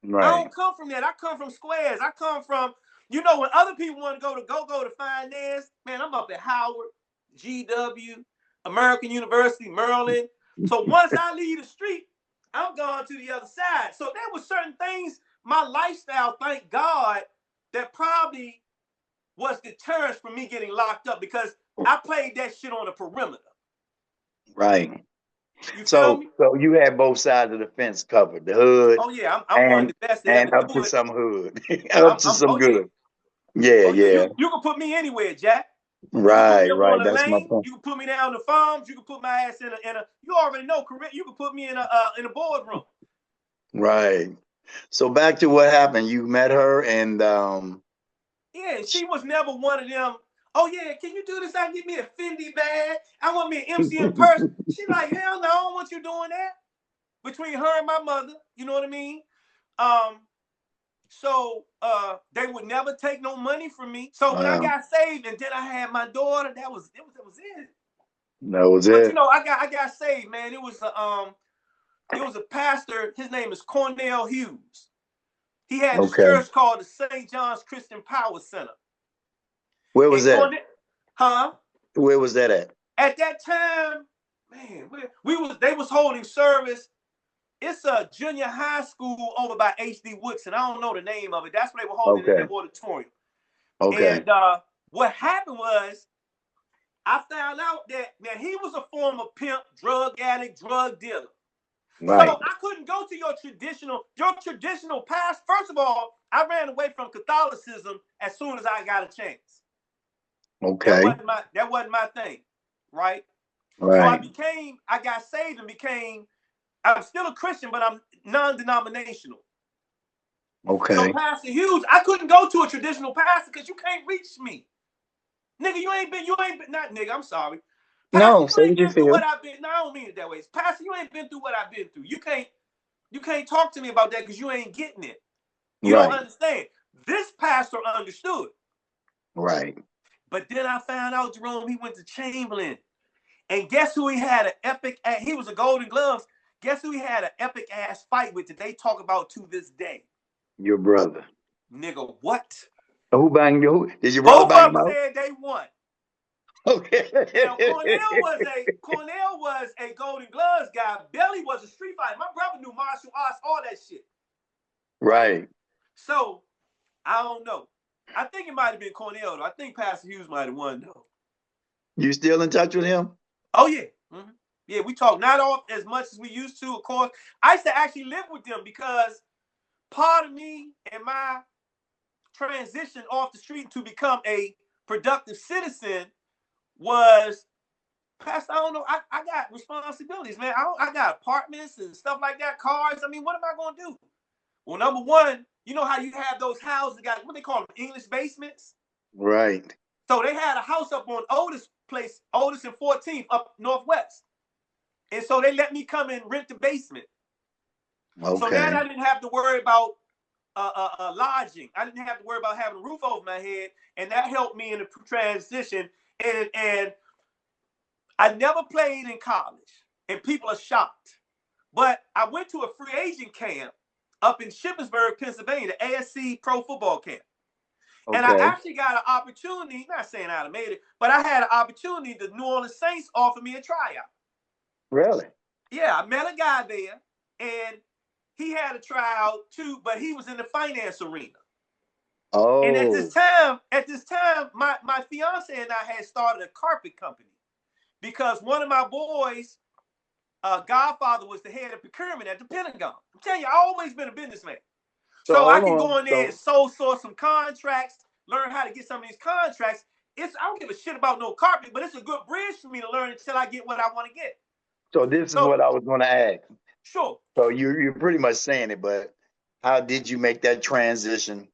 Right. I don't come from that. I come from squares. I come from, when other people want to go to finance, man, I'm up at Howard, GW, American University, Maryland. So once I leave the street, I'm going to the other side. So there were certain things, my lifestyle, thank God, that probably was deterrence for me getting locked up because I played that shit on the perimeter. Right. You feel me? So you had both sides of the fence covered, the hood. Oh yeah, I'm one of the best to ever and up do to it. some hood, up to some good. Yeah. Yeah. You can put me anywhere, Jack. Right. You can put me up on the That's my lane. point. You can put me down the farms. You can put my ass in a. You already know, correct? You can put me in a boardroom. Right. So back to what happened. You met her, and yeah, she was never one of them. Oh yeah, can you do this? I give me a Fendi bag. I want me an MCM purse. She like, hell no, I don't want you doing that. Between her and my mother, you know what I mean? So they would never take no money from me. So when I got saved and then I had my daughter, that was it. That was But it. I got saved, man. It was a pastor. His name is Cornell Hughes. He had this church called the St. John's Christian Power Center. Where was that? Where was that at? At that time, man, they was holding service. It's a junior high school over by H.D. Woodson. I don't know the name of it. That's where they were holding it in the auditorium. Okay. And what happened was, I found out that he was a former pimp, drug addict, drug dealer. Right. So I couldn't go to your traditional past. First of all, I ran away from Catholicism as soon as I got a chance. Okay. That wasn't my thing, right? Right. So I got saved and I'm still a Christian, but I'm non-denominational. Okay. So Pastor Hughes, I couldn't go to a traditional pastor because you can't reach me. Nigga, you ain't been, not nigga, I'm sorry. Pastor, No, you say ain't what you been through what feel. I've been. No, I don't mean it that way. Pastor, you ain't been through what I've been through. You can't talk to me about that because you ain't getting it. You don't Right. understand. This pastor understood. Right. But then I found out, Jerome, he went to Chamberlain. And guess who he had an epic, he was a Golden Gloves. Guess who he had an epic ass fight with that they talk about to this day? Your brother. Nigga, what? Who banged you? Did your brother Both bang of him them out? said they won. Okay. Now Cornell was a Golden Gloves guy. Belly was a street fighter. My brother knew martial arts, all that shit. Right. So I don't know. I think it might have been Cornell though. I think Pastor Hughes might have won though. You still in touch with him? Oh yeah. Mm-hmm. Yeah, we talk not all as much as we used to, of course. I used to actually live with them because part of me and my transition off the street to become a productive citizen was, Pastor, I don't know, I got responsibilities, man. I got apartments and stuff like that, cars. I mean, what am I going to do? Well, number one, you know how you have those houses that got, what they call them, English basements? Right. So they had a house up on Otis Place, Otis and 14th up Northwest. And so they let me come and rent the basement. Okay. So now I didn't have to worry about lodging. I didn't have to worry about having a roof over my head, and that helped me in the transition. And I never played in college, and people are shocked. But I went to a free agent camp up in Shippensburg, Pennsylvania, the ASC Pro Football Camp. Okay. And I actually got an opportunity, not saying I'd have made it, but I had an opportunity. The New Orleans Saints offered me a tryout. Really? Yeah, I met a guy there, and he had a tryout too, but he was in the finance arena. Oh. And at this time, my fiance and I had started a carpet company because one of my boys, godfather, was the head of procurement at the Pentagon. I'm telling you, I've always been a businessman. So I can go in there and source some contracts, learn how to get some of these contracts. I don't give a shit about no carpet, but it's a good bridge for me to learn until I get what I want to get. So this is what I was going to ask. Sure. So you're pretty much saying it, but how did you make that transition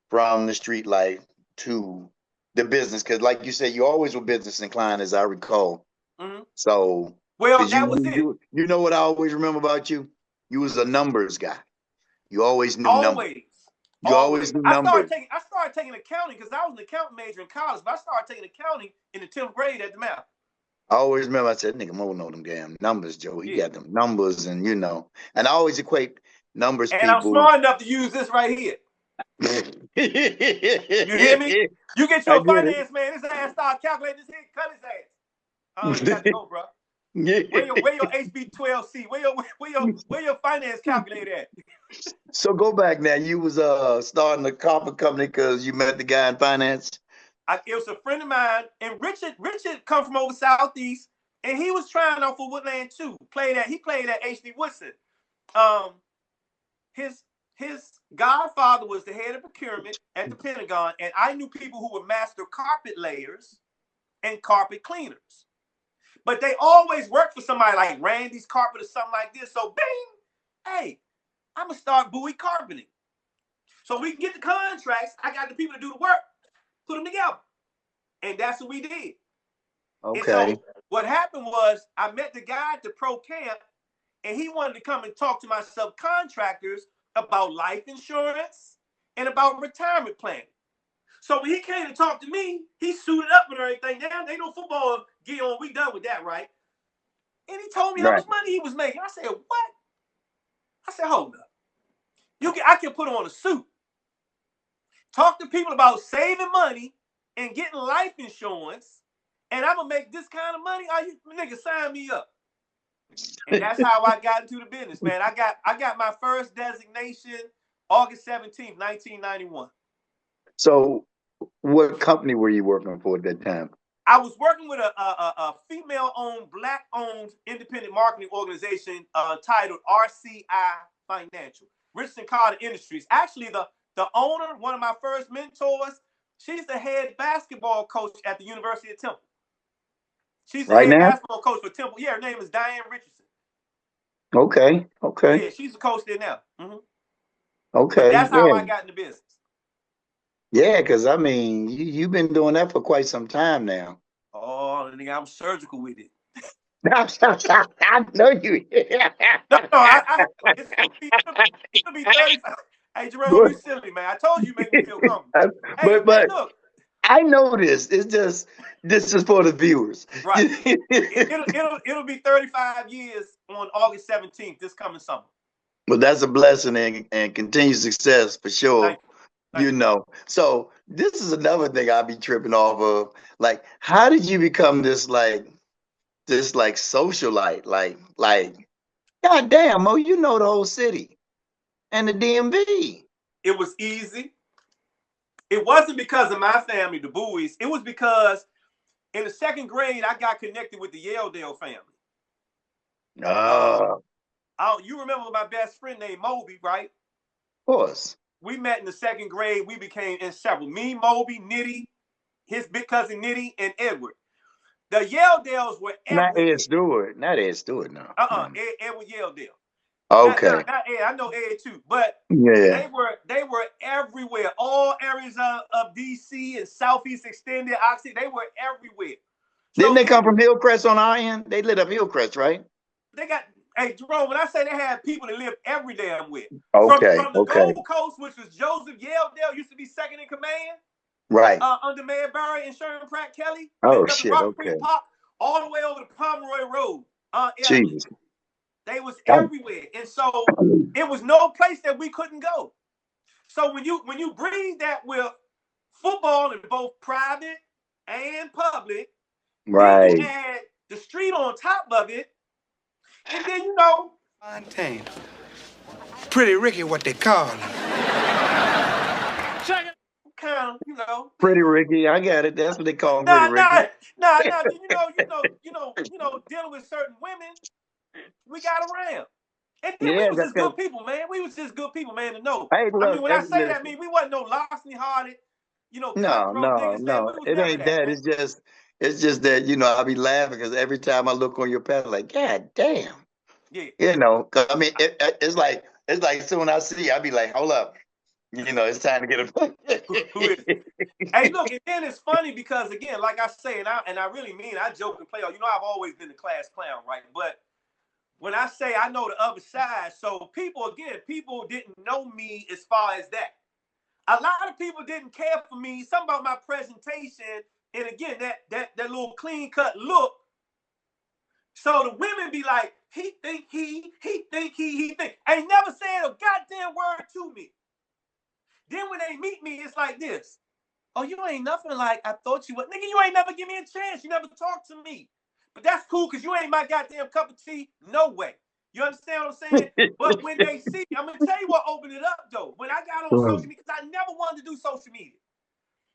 from the street life to the business? Because like you said, you always were business inclined, as I recall. Mm-hmm. So well, that was it. You know what I always remember about you? You was a numbers guy. You always knew numbers. You always knew numbers. I started taking accounting because I was an accounting major in college, but I started taking accounting in the 10th grade at DeMatha. I always remember I said, nigga, Mo know them damn numbers, Joe. He got them numbers, and and I always equate numbers and people. I'm smart enough to use this right here. You hear me? You get your finance man, his ass start calculating his head, cut his ass. Oh, you got to go, bro. Where your HB12C? Where your finance calculator at? So go back now. You was starting a carpet company because you met the guy in finance. It was a friend of mine, and Richard come from over Southeast, and he was trying out for Woodland too. He played at H.D. Woodson. His godfather was the head of procurement at the Pentagon, and I knew people who were master carpet layers and carpet cleaners. But they always worked for somebody like Randy's Carpet or something like this. So bing, hey, I'm gonna start Bowie carpeting. So we can get the contracts. I got the people to do the work, put them together. And that's what we did. Okay. And so what happened was I met the guy at the pro camp, and he wanted to come and talk to my subcontractors about life insurance and about retirement planning. So when he came to talk to me, he suited up and everything. Now they know football gear on. We done with that, right? And he told me how much money he was making. I said, what? I said, hold up. I can put on a suit. Talk to people about saving money and getting life insurance, and I'm gonna make this kind of money. Are you nigga sign me up? And that's how I got into the business, man. I got my first designation August 17th, 1991. So what company were you working for at that time? I was working with a female-owned, black-owned independent marketing organization titled RCI Financial, Richardson Carter Industries. Actually, the owner, one of my first mentors, she's the head basketball coach at the University of Temple. She's the head basketball coach for Temple. Yeah, her name is Diane Richardson. Okay. Oh, yeah, she's the coach there now. Mm-hmm. Okay, But that's how yeah. I got in the business. Yeah, because I mean, you've been doing that for quite some time now. Oh, nigga, I'm surgical with it. I know you. No, it'll be 35. Hey, Jerome, you but, silly, man. I told you make me feel comfortable. Hey, but look, I know this. It's just this is for the viewers. right. It'll be 35 years on August 17th, this coming summer. Well, that's a blessing and continued success for sure. Thank you. Thank you. So this is another thing I'll be tripping off of. Like, how did you become this socialite? God damn, Mo, you know the whole city and the DMV. It was easy. It wasn't because of my family, the Bowies. It was because in the second grade, I got connected with the Yeldale family. You remember my best friend named Moby, right? Of course. We met in the second grade. We became inseparable. Me, Moby, Nitty, his big cousin Nitty, and Edward. The Yeldales were Not everywhere. Ed Stewart. Not Ed Stewart, no. Edward Yeldale. Okay. Not Ed. I know Ed too, but Yeah. they were everywhere. All areas of DC and Southeast Extended, Oxy, they were everywhere. Didn't they come from Hillcrest on our end? They lit up Hillcrest, right? They got, hey, Jerome, when I say they had people that lived every damn where. Okay. From the Gold Coast, which was Joseph Yeldale, used to be second in command. Right. Under Mayor Barry and Sherman Pratt Kelly. Oh, shit. Okay. Park, all the way over to Pomeroy Road. Jesus. They was everywhere. And so it was no place that we couldn't go. So when you breed that with football in both private and public, right, then you add the street on top of it, and then you know, Fontaine. Pretty Ricky, what they call him. kind of, you know. Pretty Ricky, I got it. That's what they call him, Pretty Ricky. Dealing with certain women, we got around. And then we was just good people, man. We was just good people, man, to know. Hey, look, I mean, when I say that, I mean, we wasn't no larceny-hearted, No. It ain't that. It's just that, I be laughing because every time I look on your path, like, God damn. Yeah. Cause I mean, it's like soon I see you, I be like, hold up. It's time to get a Hey, look, and then it's funny because again, like I say, and I really mean, I joke and play. I've always been the class clown, right? But when I say I know the other side, so people didn't know me as far as that. A lot of people didn't care for me. Something about my presentation, and again, that little clean cut look. So the women be like, he think. Ain't never said a goddamn word to me. Then when they meet me, it's like this. Oh, you ain't nothing like I thought you would. Nigga, you ain't never give me a chance. You never talked to me. But that's cool because you ain't my goddamn cup of tea. No way. You understand what I'm saying? But when they see, I'm going to tell you what opened it up, though. When I got on social media, because I never wanted to do social media.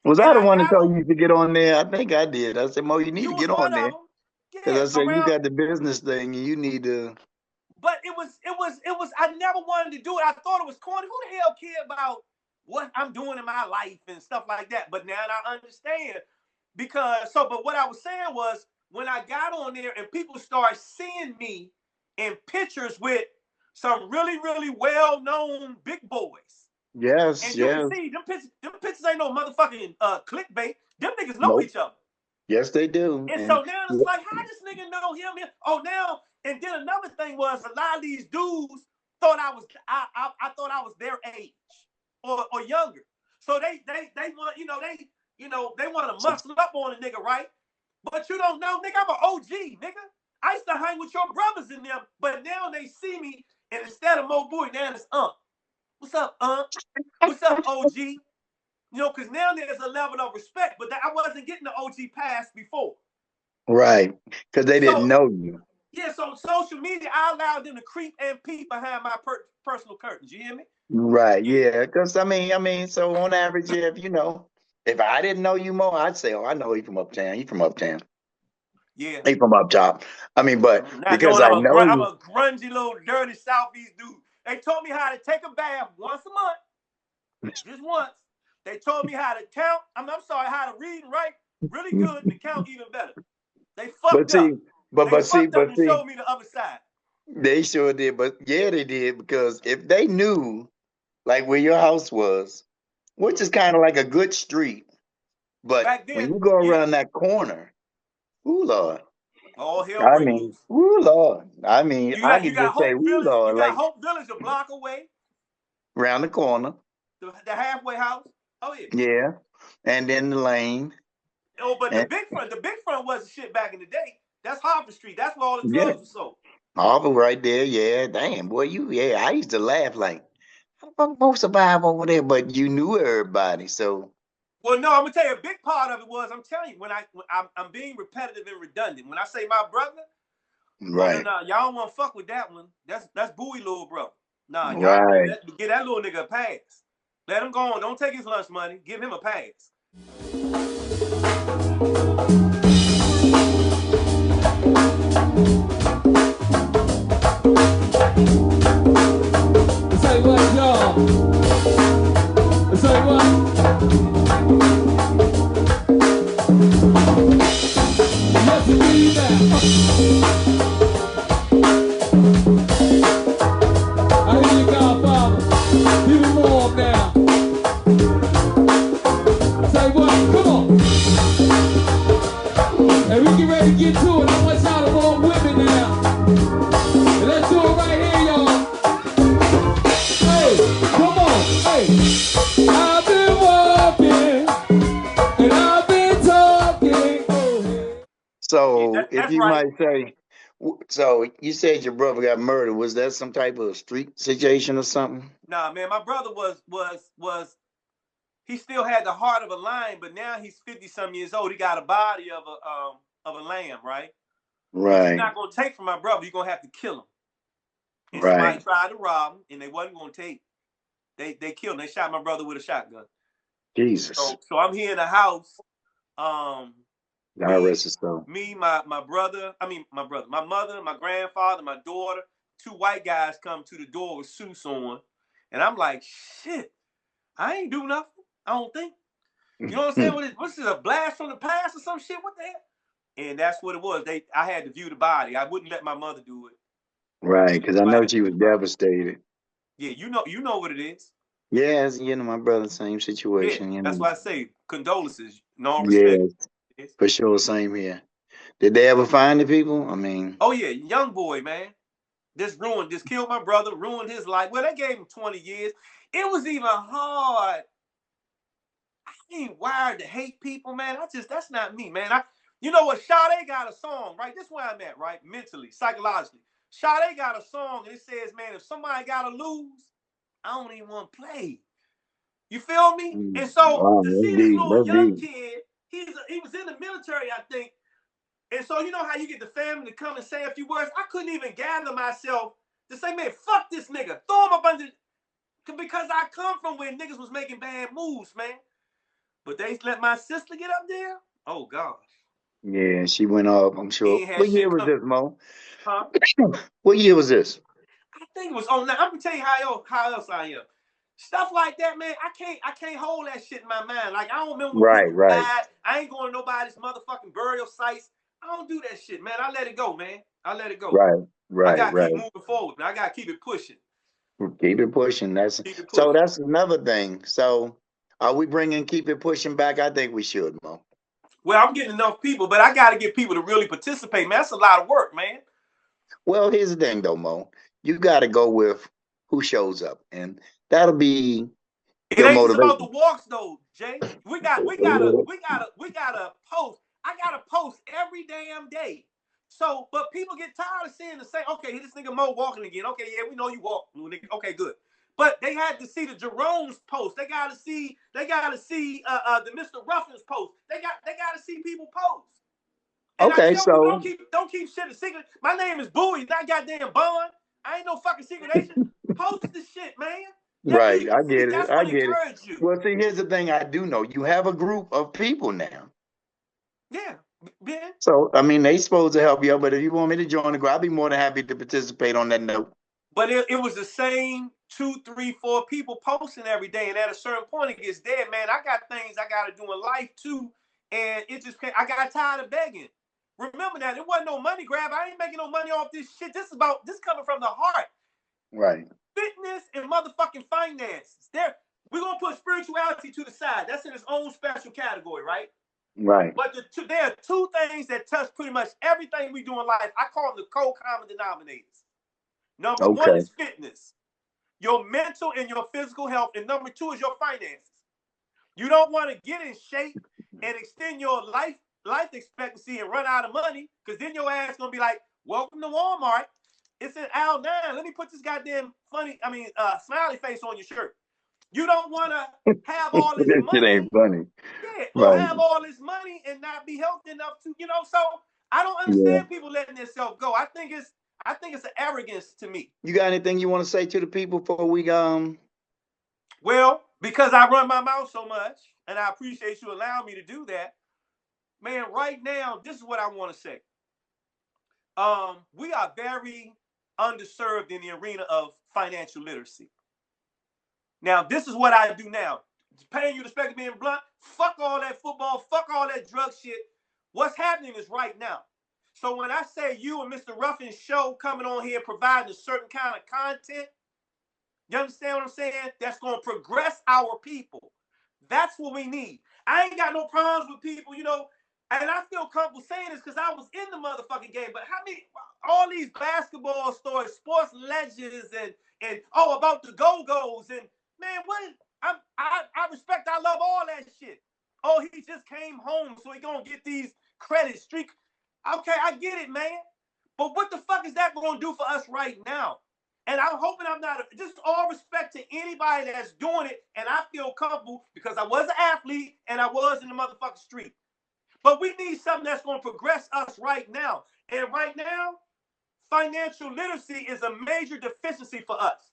Was I the one to tell you to get on there? I think I did. I said, Mo, you need to get on there. Because I said, you got the business thing and you need to. But it was, I never wanted to do it. I thought it was corny. Who the hell care about what I'm doing in my life and stuff like that? But now I understand but what I was saying was when I got on there and people start seeing me in pictures with some really, really well-known big boys. Yes, and you can see them pictures ain't no motherfucking clickbait. Them niggas know each other. Yes, they do. And so now it's like, how this nigga know him? Oh, now, and then another thing was a lot of these dudes thought I thought I was their age or younger. So they want, they want to muscle up on a nigga, right? But you don't know, nigga, I'm an OG, nigga. I used to hang with your brothers in them, but now they see me, and instead of Mo Bowie, now it's What's up, What's up, OG? Because now there's a level of respect, but I wasn't getting the OG pass before. Right, because they didn't know you. Yeah, so social media, I allowed them to creep and peep behind my personal curtains. You hear me? Right, yeah, because I mean, so on average, if I didn't know you more, I'd say, oh, I know you from uptown. You from uptown. Yeah. He from up top. I mean, but because I'm a grungy little dirty Southeast dude. They taught me how to take a bath once a month. Just once. They taught me how to count. How to read and write really good and count even better. They fucked up. But showed me the other side. They sure did, but yeah, they did, because if they knew like where your house was, which is kind of like a good street. But Back when then, you go yeah. around that corner, ooh Lord. All hell I break mean, loose. ooh Lord. I mean, I You could got just say, Hope ooh Village. You Lord, got like Hope Village a block away. around the corner. The halfway house. Oh yeah. Yeah. And then the lane. Oh, but And the big front wasn't shit back in the day. That's Harvard Street. That's where all the yeah, drugs were sold. Harvard right there. Yeah. Damn, boy, yeah, I used to laugh like, how the fuck most survive over there? But you knew everybody. So, Well, no, I'm gonna tell you a big part of it was I'm telling you when I'm being repetitive and redundant. When I say my brother, oh no, right. no, y'all don't want to fuck with that one. That's Bowie little bro. Nah, y'all Right. get that little nigga a pass. Let him go on. Don't take his lunch money. Give him a pass. Say what, y'all? Say what? Yes, indeed, now. I hear you, Godfather. Give me more now. Say what? Come on. And we get ready to get to it. I want y'all to roll with me now. And let's do it right here, y'all. Hey, come on. Hey, I've been walking and I've been talking. Go ahead. Yeah, So, if that's you right. might say, so you said your brother got murdered. Was that some type of street situation or something? Nah, man, my brother was he still had the heart of a lion, but now he's 50-some years old. He got a body of a lamb, right? But you're Right. not gonna take from my brother. You're gonna have to kill him. And somebody Right. tried to rob him, and they wasn't gonna take. They killed him. They shot my brother with a shotgun. Jesus. So I'm here in the house. Um, God me, rest his soul. my brother. I mean, my brother, my mother, my grandfather, my daughter. Two white guys come to the door with suits on, and I'm like, shit. I ain't do nothing. I don't think. You know what I'm saying? What's this, a blast from the past or some shit? What the hell? And that's what it was. I had to view the body. I wouldn't let my mother do it. Right, because I So I know had to she view was the body. devastated. Yeah, you know what it is. Yes, my brother, same Yeah, situation, that's why I say condolences, no respect. Yes, for sure, same here. Did they ever find the people? I mean, Oh yeah, young boy, man. This killed my brother, ruined his life. Well, they gave him 20 years. It was even hard. I ain't wired to hate people, man. That's not me, man. You know what? Sade got a song, right? This is where I'm at, right? Mentally, psychologically. Sade got a song and it says, man, if somebody gotta lose, I don't even want to play. You feel me? And so wow, to that's see this deep. little That's young deep. kid, he was in the military, I think. And so you know how you get the family to come and say a few words? I couldn't even gather myself to say, man, fuck this nigga. Throw him up under because I come from where niggas was making bad moves, man. But they let my sister get up there? Oh gosh. Yeah, she went off, I'm He sure. ain't had What year shit was come. this, Mo? Huh? What year was this? I think it was on that. I'm gonna tell you how else I am. Stuff like that, man. I can't hold that shit in my mind. Like I don't remember when Right, people right, died. I ain't going to nobody's motherfucking burial sites. I don't do that shit, man. I let it go, man. I let it go. right, I right, gotta keep right. moving forward, man. I gotta keep it pushing. Keep it pushing. Keep it So pushing. that's another thing. So are we bringing keep it pushing back? I think we should, Mo. Well, I'm getting enough people, but I gotta get people to really participate, man. That's a lot of work, man. Well, here's the thing, though, Mo. You got to go with who shows up, and that'll be It your ain't just about the motivation. walks though, Jay. We gotta post. I gotta post every damn day. So, but people get tired of seeing the same. Okay, here this nigga Mo walking again. Okay, yeah, we know you walk, little nigga. Okay, good. But they had to see the Jerome's post. They gotta see the Mr. Ruffins post. They gotta see people post. And I Okay, tell people so don't keep shit a secret. My name is Bowie, not goddamn Bond. I ain't no fucking secret agent. Post the shit, man. Let right, people I see. get it. That's I what get it. encouraged you. Well, see, here's the thing I do know. You have a group of people now. Yeah, man. So, I mean, they supposed to help you out, but if you want me to join the group, I'll be more than happy to participate on that note. But it was the same 2, 3, 4 people posting every day, and at a certain point it gets dead, man. I got things I got to do in life too, and it just can't. I got tired of begging. Remember that it wasn't no money grab. I ain't making no money off this shit. This coming from the heart. Right. Fitness and motherfucking finances. We're going to put spirituality to the side. That's in its own special category, right? Right. But there are two things that touch pretty much everything we do in life. I call them the co-common denominators. Number one is fitness, your mental and your physical health. And number two is your finances. You don't want to get in shape and extend your life expectancy and run out of money, because then your ass going to be like, welcome to Walmart. It's an aisle 9. Let me put this goddamn smiley face on your shirt. You don't want to have all this money. It ain't funny. Yeah, or have all this money and not be healthy enough to, so I don't understand people letting themselves go. I think it's an arrogance to me. You got anything you want to say to the people before we Well, because I run my mouth so much, and I appreciate you allowing me to do that, man, right now, this is what I want to say. We are very underserved in the arena of financial literacy. Now, this is what I do now. Paying you respect, being blunt, fuck all that football, fuck all that drug shit. What's happening is right now. So when I say you and Mr. Ruffin's show coming on here providing a certain kind of content, you understand what I'm saying? That's going to progress our people. That's what we need. I ain't got no problems with people, and I feel comfortable saying this because I was in the motherfucking game. But how many, all these basketball stories, sports legends, and about the Go-Go's, and man, I respect, I love all that shit. Oh, he just came home, so he gonna get these credit streak. Okay, I get it, man. But what the fuck is that gonna do for us right now? And I'm hoping I'm not, just all respect to anybody that's doing it, and I feel comfortable because I was an athlete and I was in the motherfucking street. But we need something that's going to progress us right now. And right now, financial literacy is a major deficiency for us.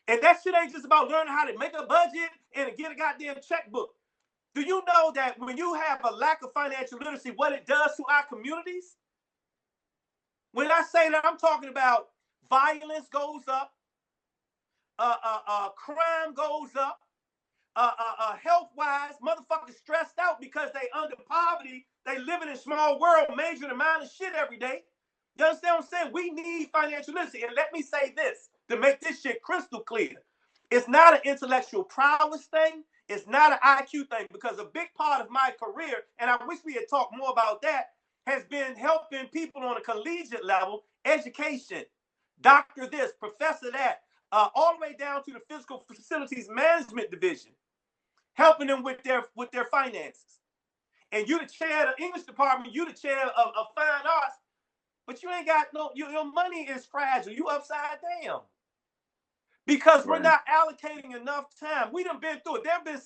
And that shit ain't just about learning how to make a budget and get a goddamn checkbook. Do you know that when you have a lack of financial literacy, what it does to our communities? When I say that, I'm talking about violence goes up, crime goes up, health-wise, motherfuckers stressed out because they under poverty, they living in a small world, majoring in minor shit every day. You understand what I'm saying? We need financial literacy. And let me say this, to make this shit crystal clear. It's not an intellectual prowess thing. It's not an IQ thing, because a big part of my career, and I wish we had talked more about that, has been helping people on a collegiate level, education, doctor this, professor that, all the way down to the physical facilities management division, helping them with their finances. And you the chair of the English department, you the chair of fine arts, but you ain't got your money is fragile. You upside down. Because we're not allocating enough time. We done been through it. There have been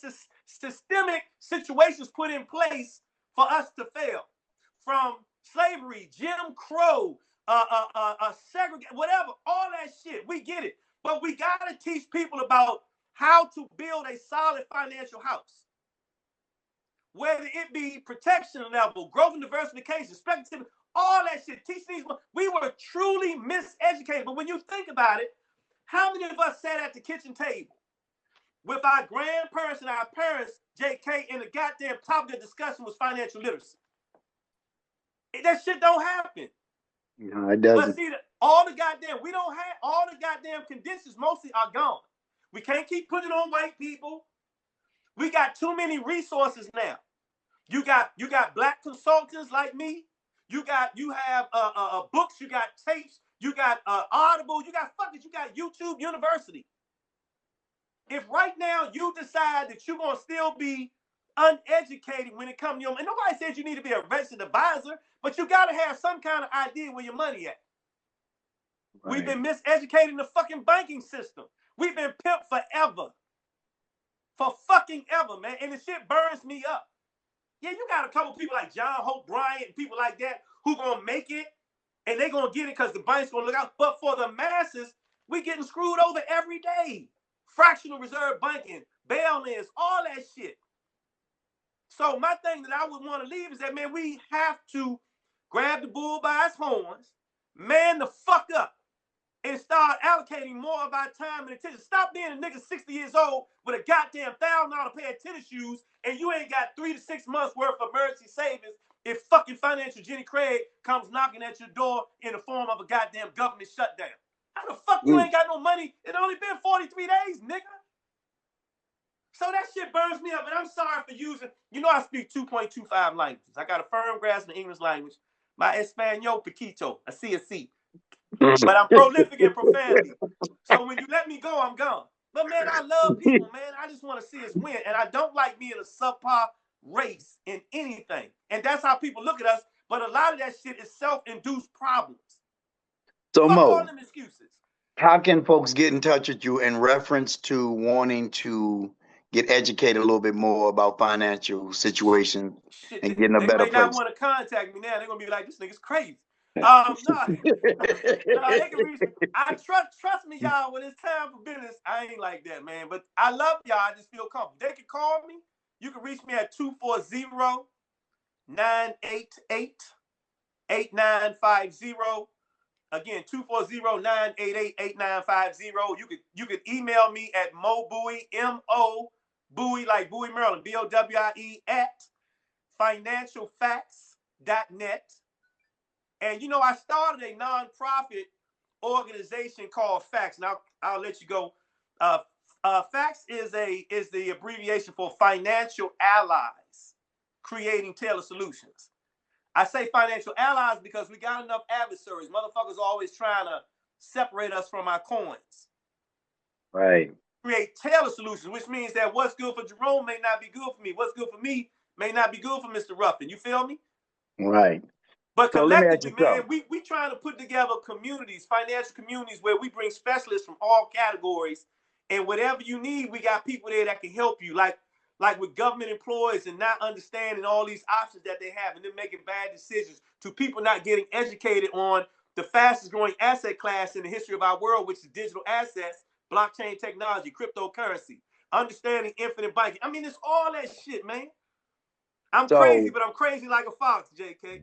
systemic situations put in place for us to fail. From slavery, Jim Crow, segregation, whatever, all that shit. We get it. But we got to teach people about how to build a solid financial house. Whether it be protection level, growth and diversification, speculative, all that shit. Teach these. We were truly miseducated. But when you think about it, how many of us sat at the kitchen table with our grandparents and our parents, JK, and the goddamn topic of discussion was financial literacy? That shit don't happen. No, it doesn't. But see, we don't have all the goddamn conditions mostly are gone. We can't keep putting it on white people. We got too many resources now. You got black consultants like me. You have books, you got tapes, you got Audible, you got YouTube University. If right now you decide that you're gonna still be uneducated when it comes to your, and nobody says you need to be a registered advisor, but you gotta have some kind of idea where your money at. Right. We've been miseducated in the fucking banking system. We've been pimped forever. For fucking ever, man. And the shit burns me up. Yeah, you got a couple people like John Hope Bryant and people like that who gonna make it, and they gonna get it because the bank's gonna look out. But for the masses, we getting screwed over every day. Fractional reserve banking, bail-ins, all that shit. So my thing that I would want to leave is that, man, we have to grab the bull by its horns, man the fuck up, and start allocating more of our time and attention. Stop being a nigga 60 years old with a goddamn $1,000 pair of tennis shoes and you ain't got 3 to 6 months worth of emergency savings if fucking financial Jenny Craig comes knocking at your door in the form of a goddamn government shutdown. How the fuck you ain't got no money? It only been 43 days, nigga. So that shit burns me up, and I'm sorry for using. You know I speak 2.25 languages. I got a firm grasp in the English language. My Espanol poquito, I see a C. But I'm prolific in profanity. So when you let me go, I'm gone. But man, I love people, man. I just want to see us win. And I don't like being a subpar race in anything. And that's how people look at us. But a lot of that shit is self-induced problems. So Fuck all Mo, them excuses. how can folks get in touch with you in reference to wanting to get educated a little bit more about financial situations Shit, and getting a they better may not place? want to contact me now. They're gonna be like, this nigga's crazy. No, they can reach me. I trust me, y'all. When it's time for business, I ain't like that, man. But I love y'all. I just feel comfortable. They can call me. You can reach me at 240-988-8950. Again, 240-988-8950. You could email me at Mo Bowie, M-O Bowie, like Bowie, Maryland, B-O-W-I-E at financialfacts.net. And you know, I started a nonprofit organization called Facts. Now I'll let you go. Facts is the abbreviation for Financial Allies, creating tailored solutions. I say financial allies because we got enough adversaries. Motherfuckers always trying to separate us from our coins. Right. Create tailored solutions, which means that what's good for Jerome may not be good for me. What's good for me may not be good for Mr. Ruffin. You feel me? Right. But So let me ask collectively, you man, something. we trying to put together communities, financial communities, where we bring specialists from all categories. And whatever you need, we got people there that can help you. Like with government employees and not understanding all these options that they have and then making bad decisions, to people not getting educated on the fastest growing asset class in the history of our world, which is digital assets, blockchain technology, cryptocurrency, understanding infinite banking. I mean, it's all that shit, man. I'm crazy, So but I'm crazy like a fox, JK.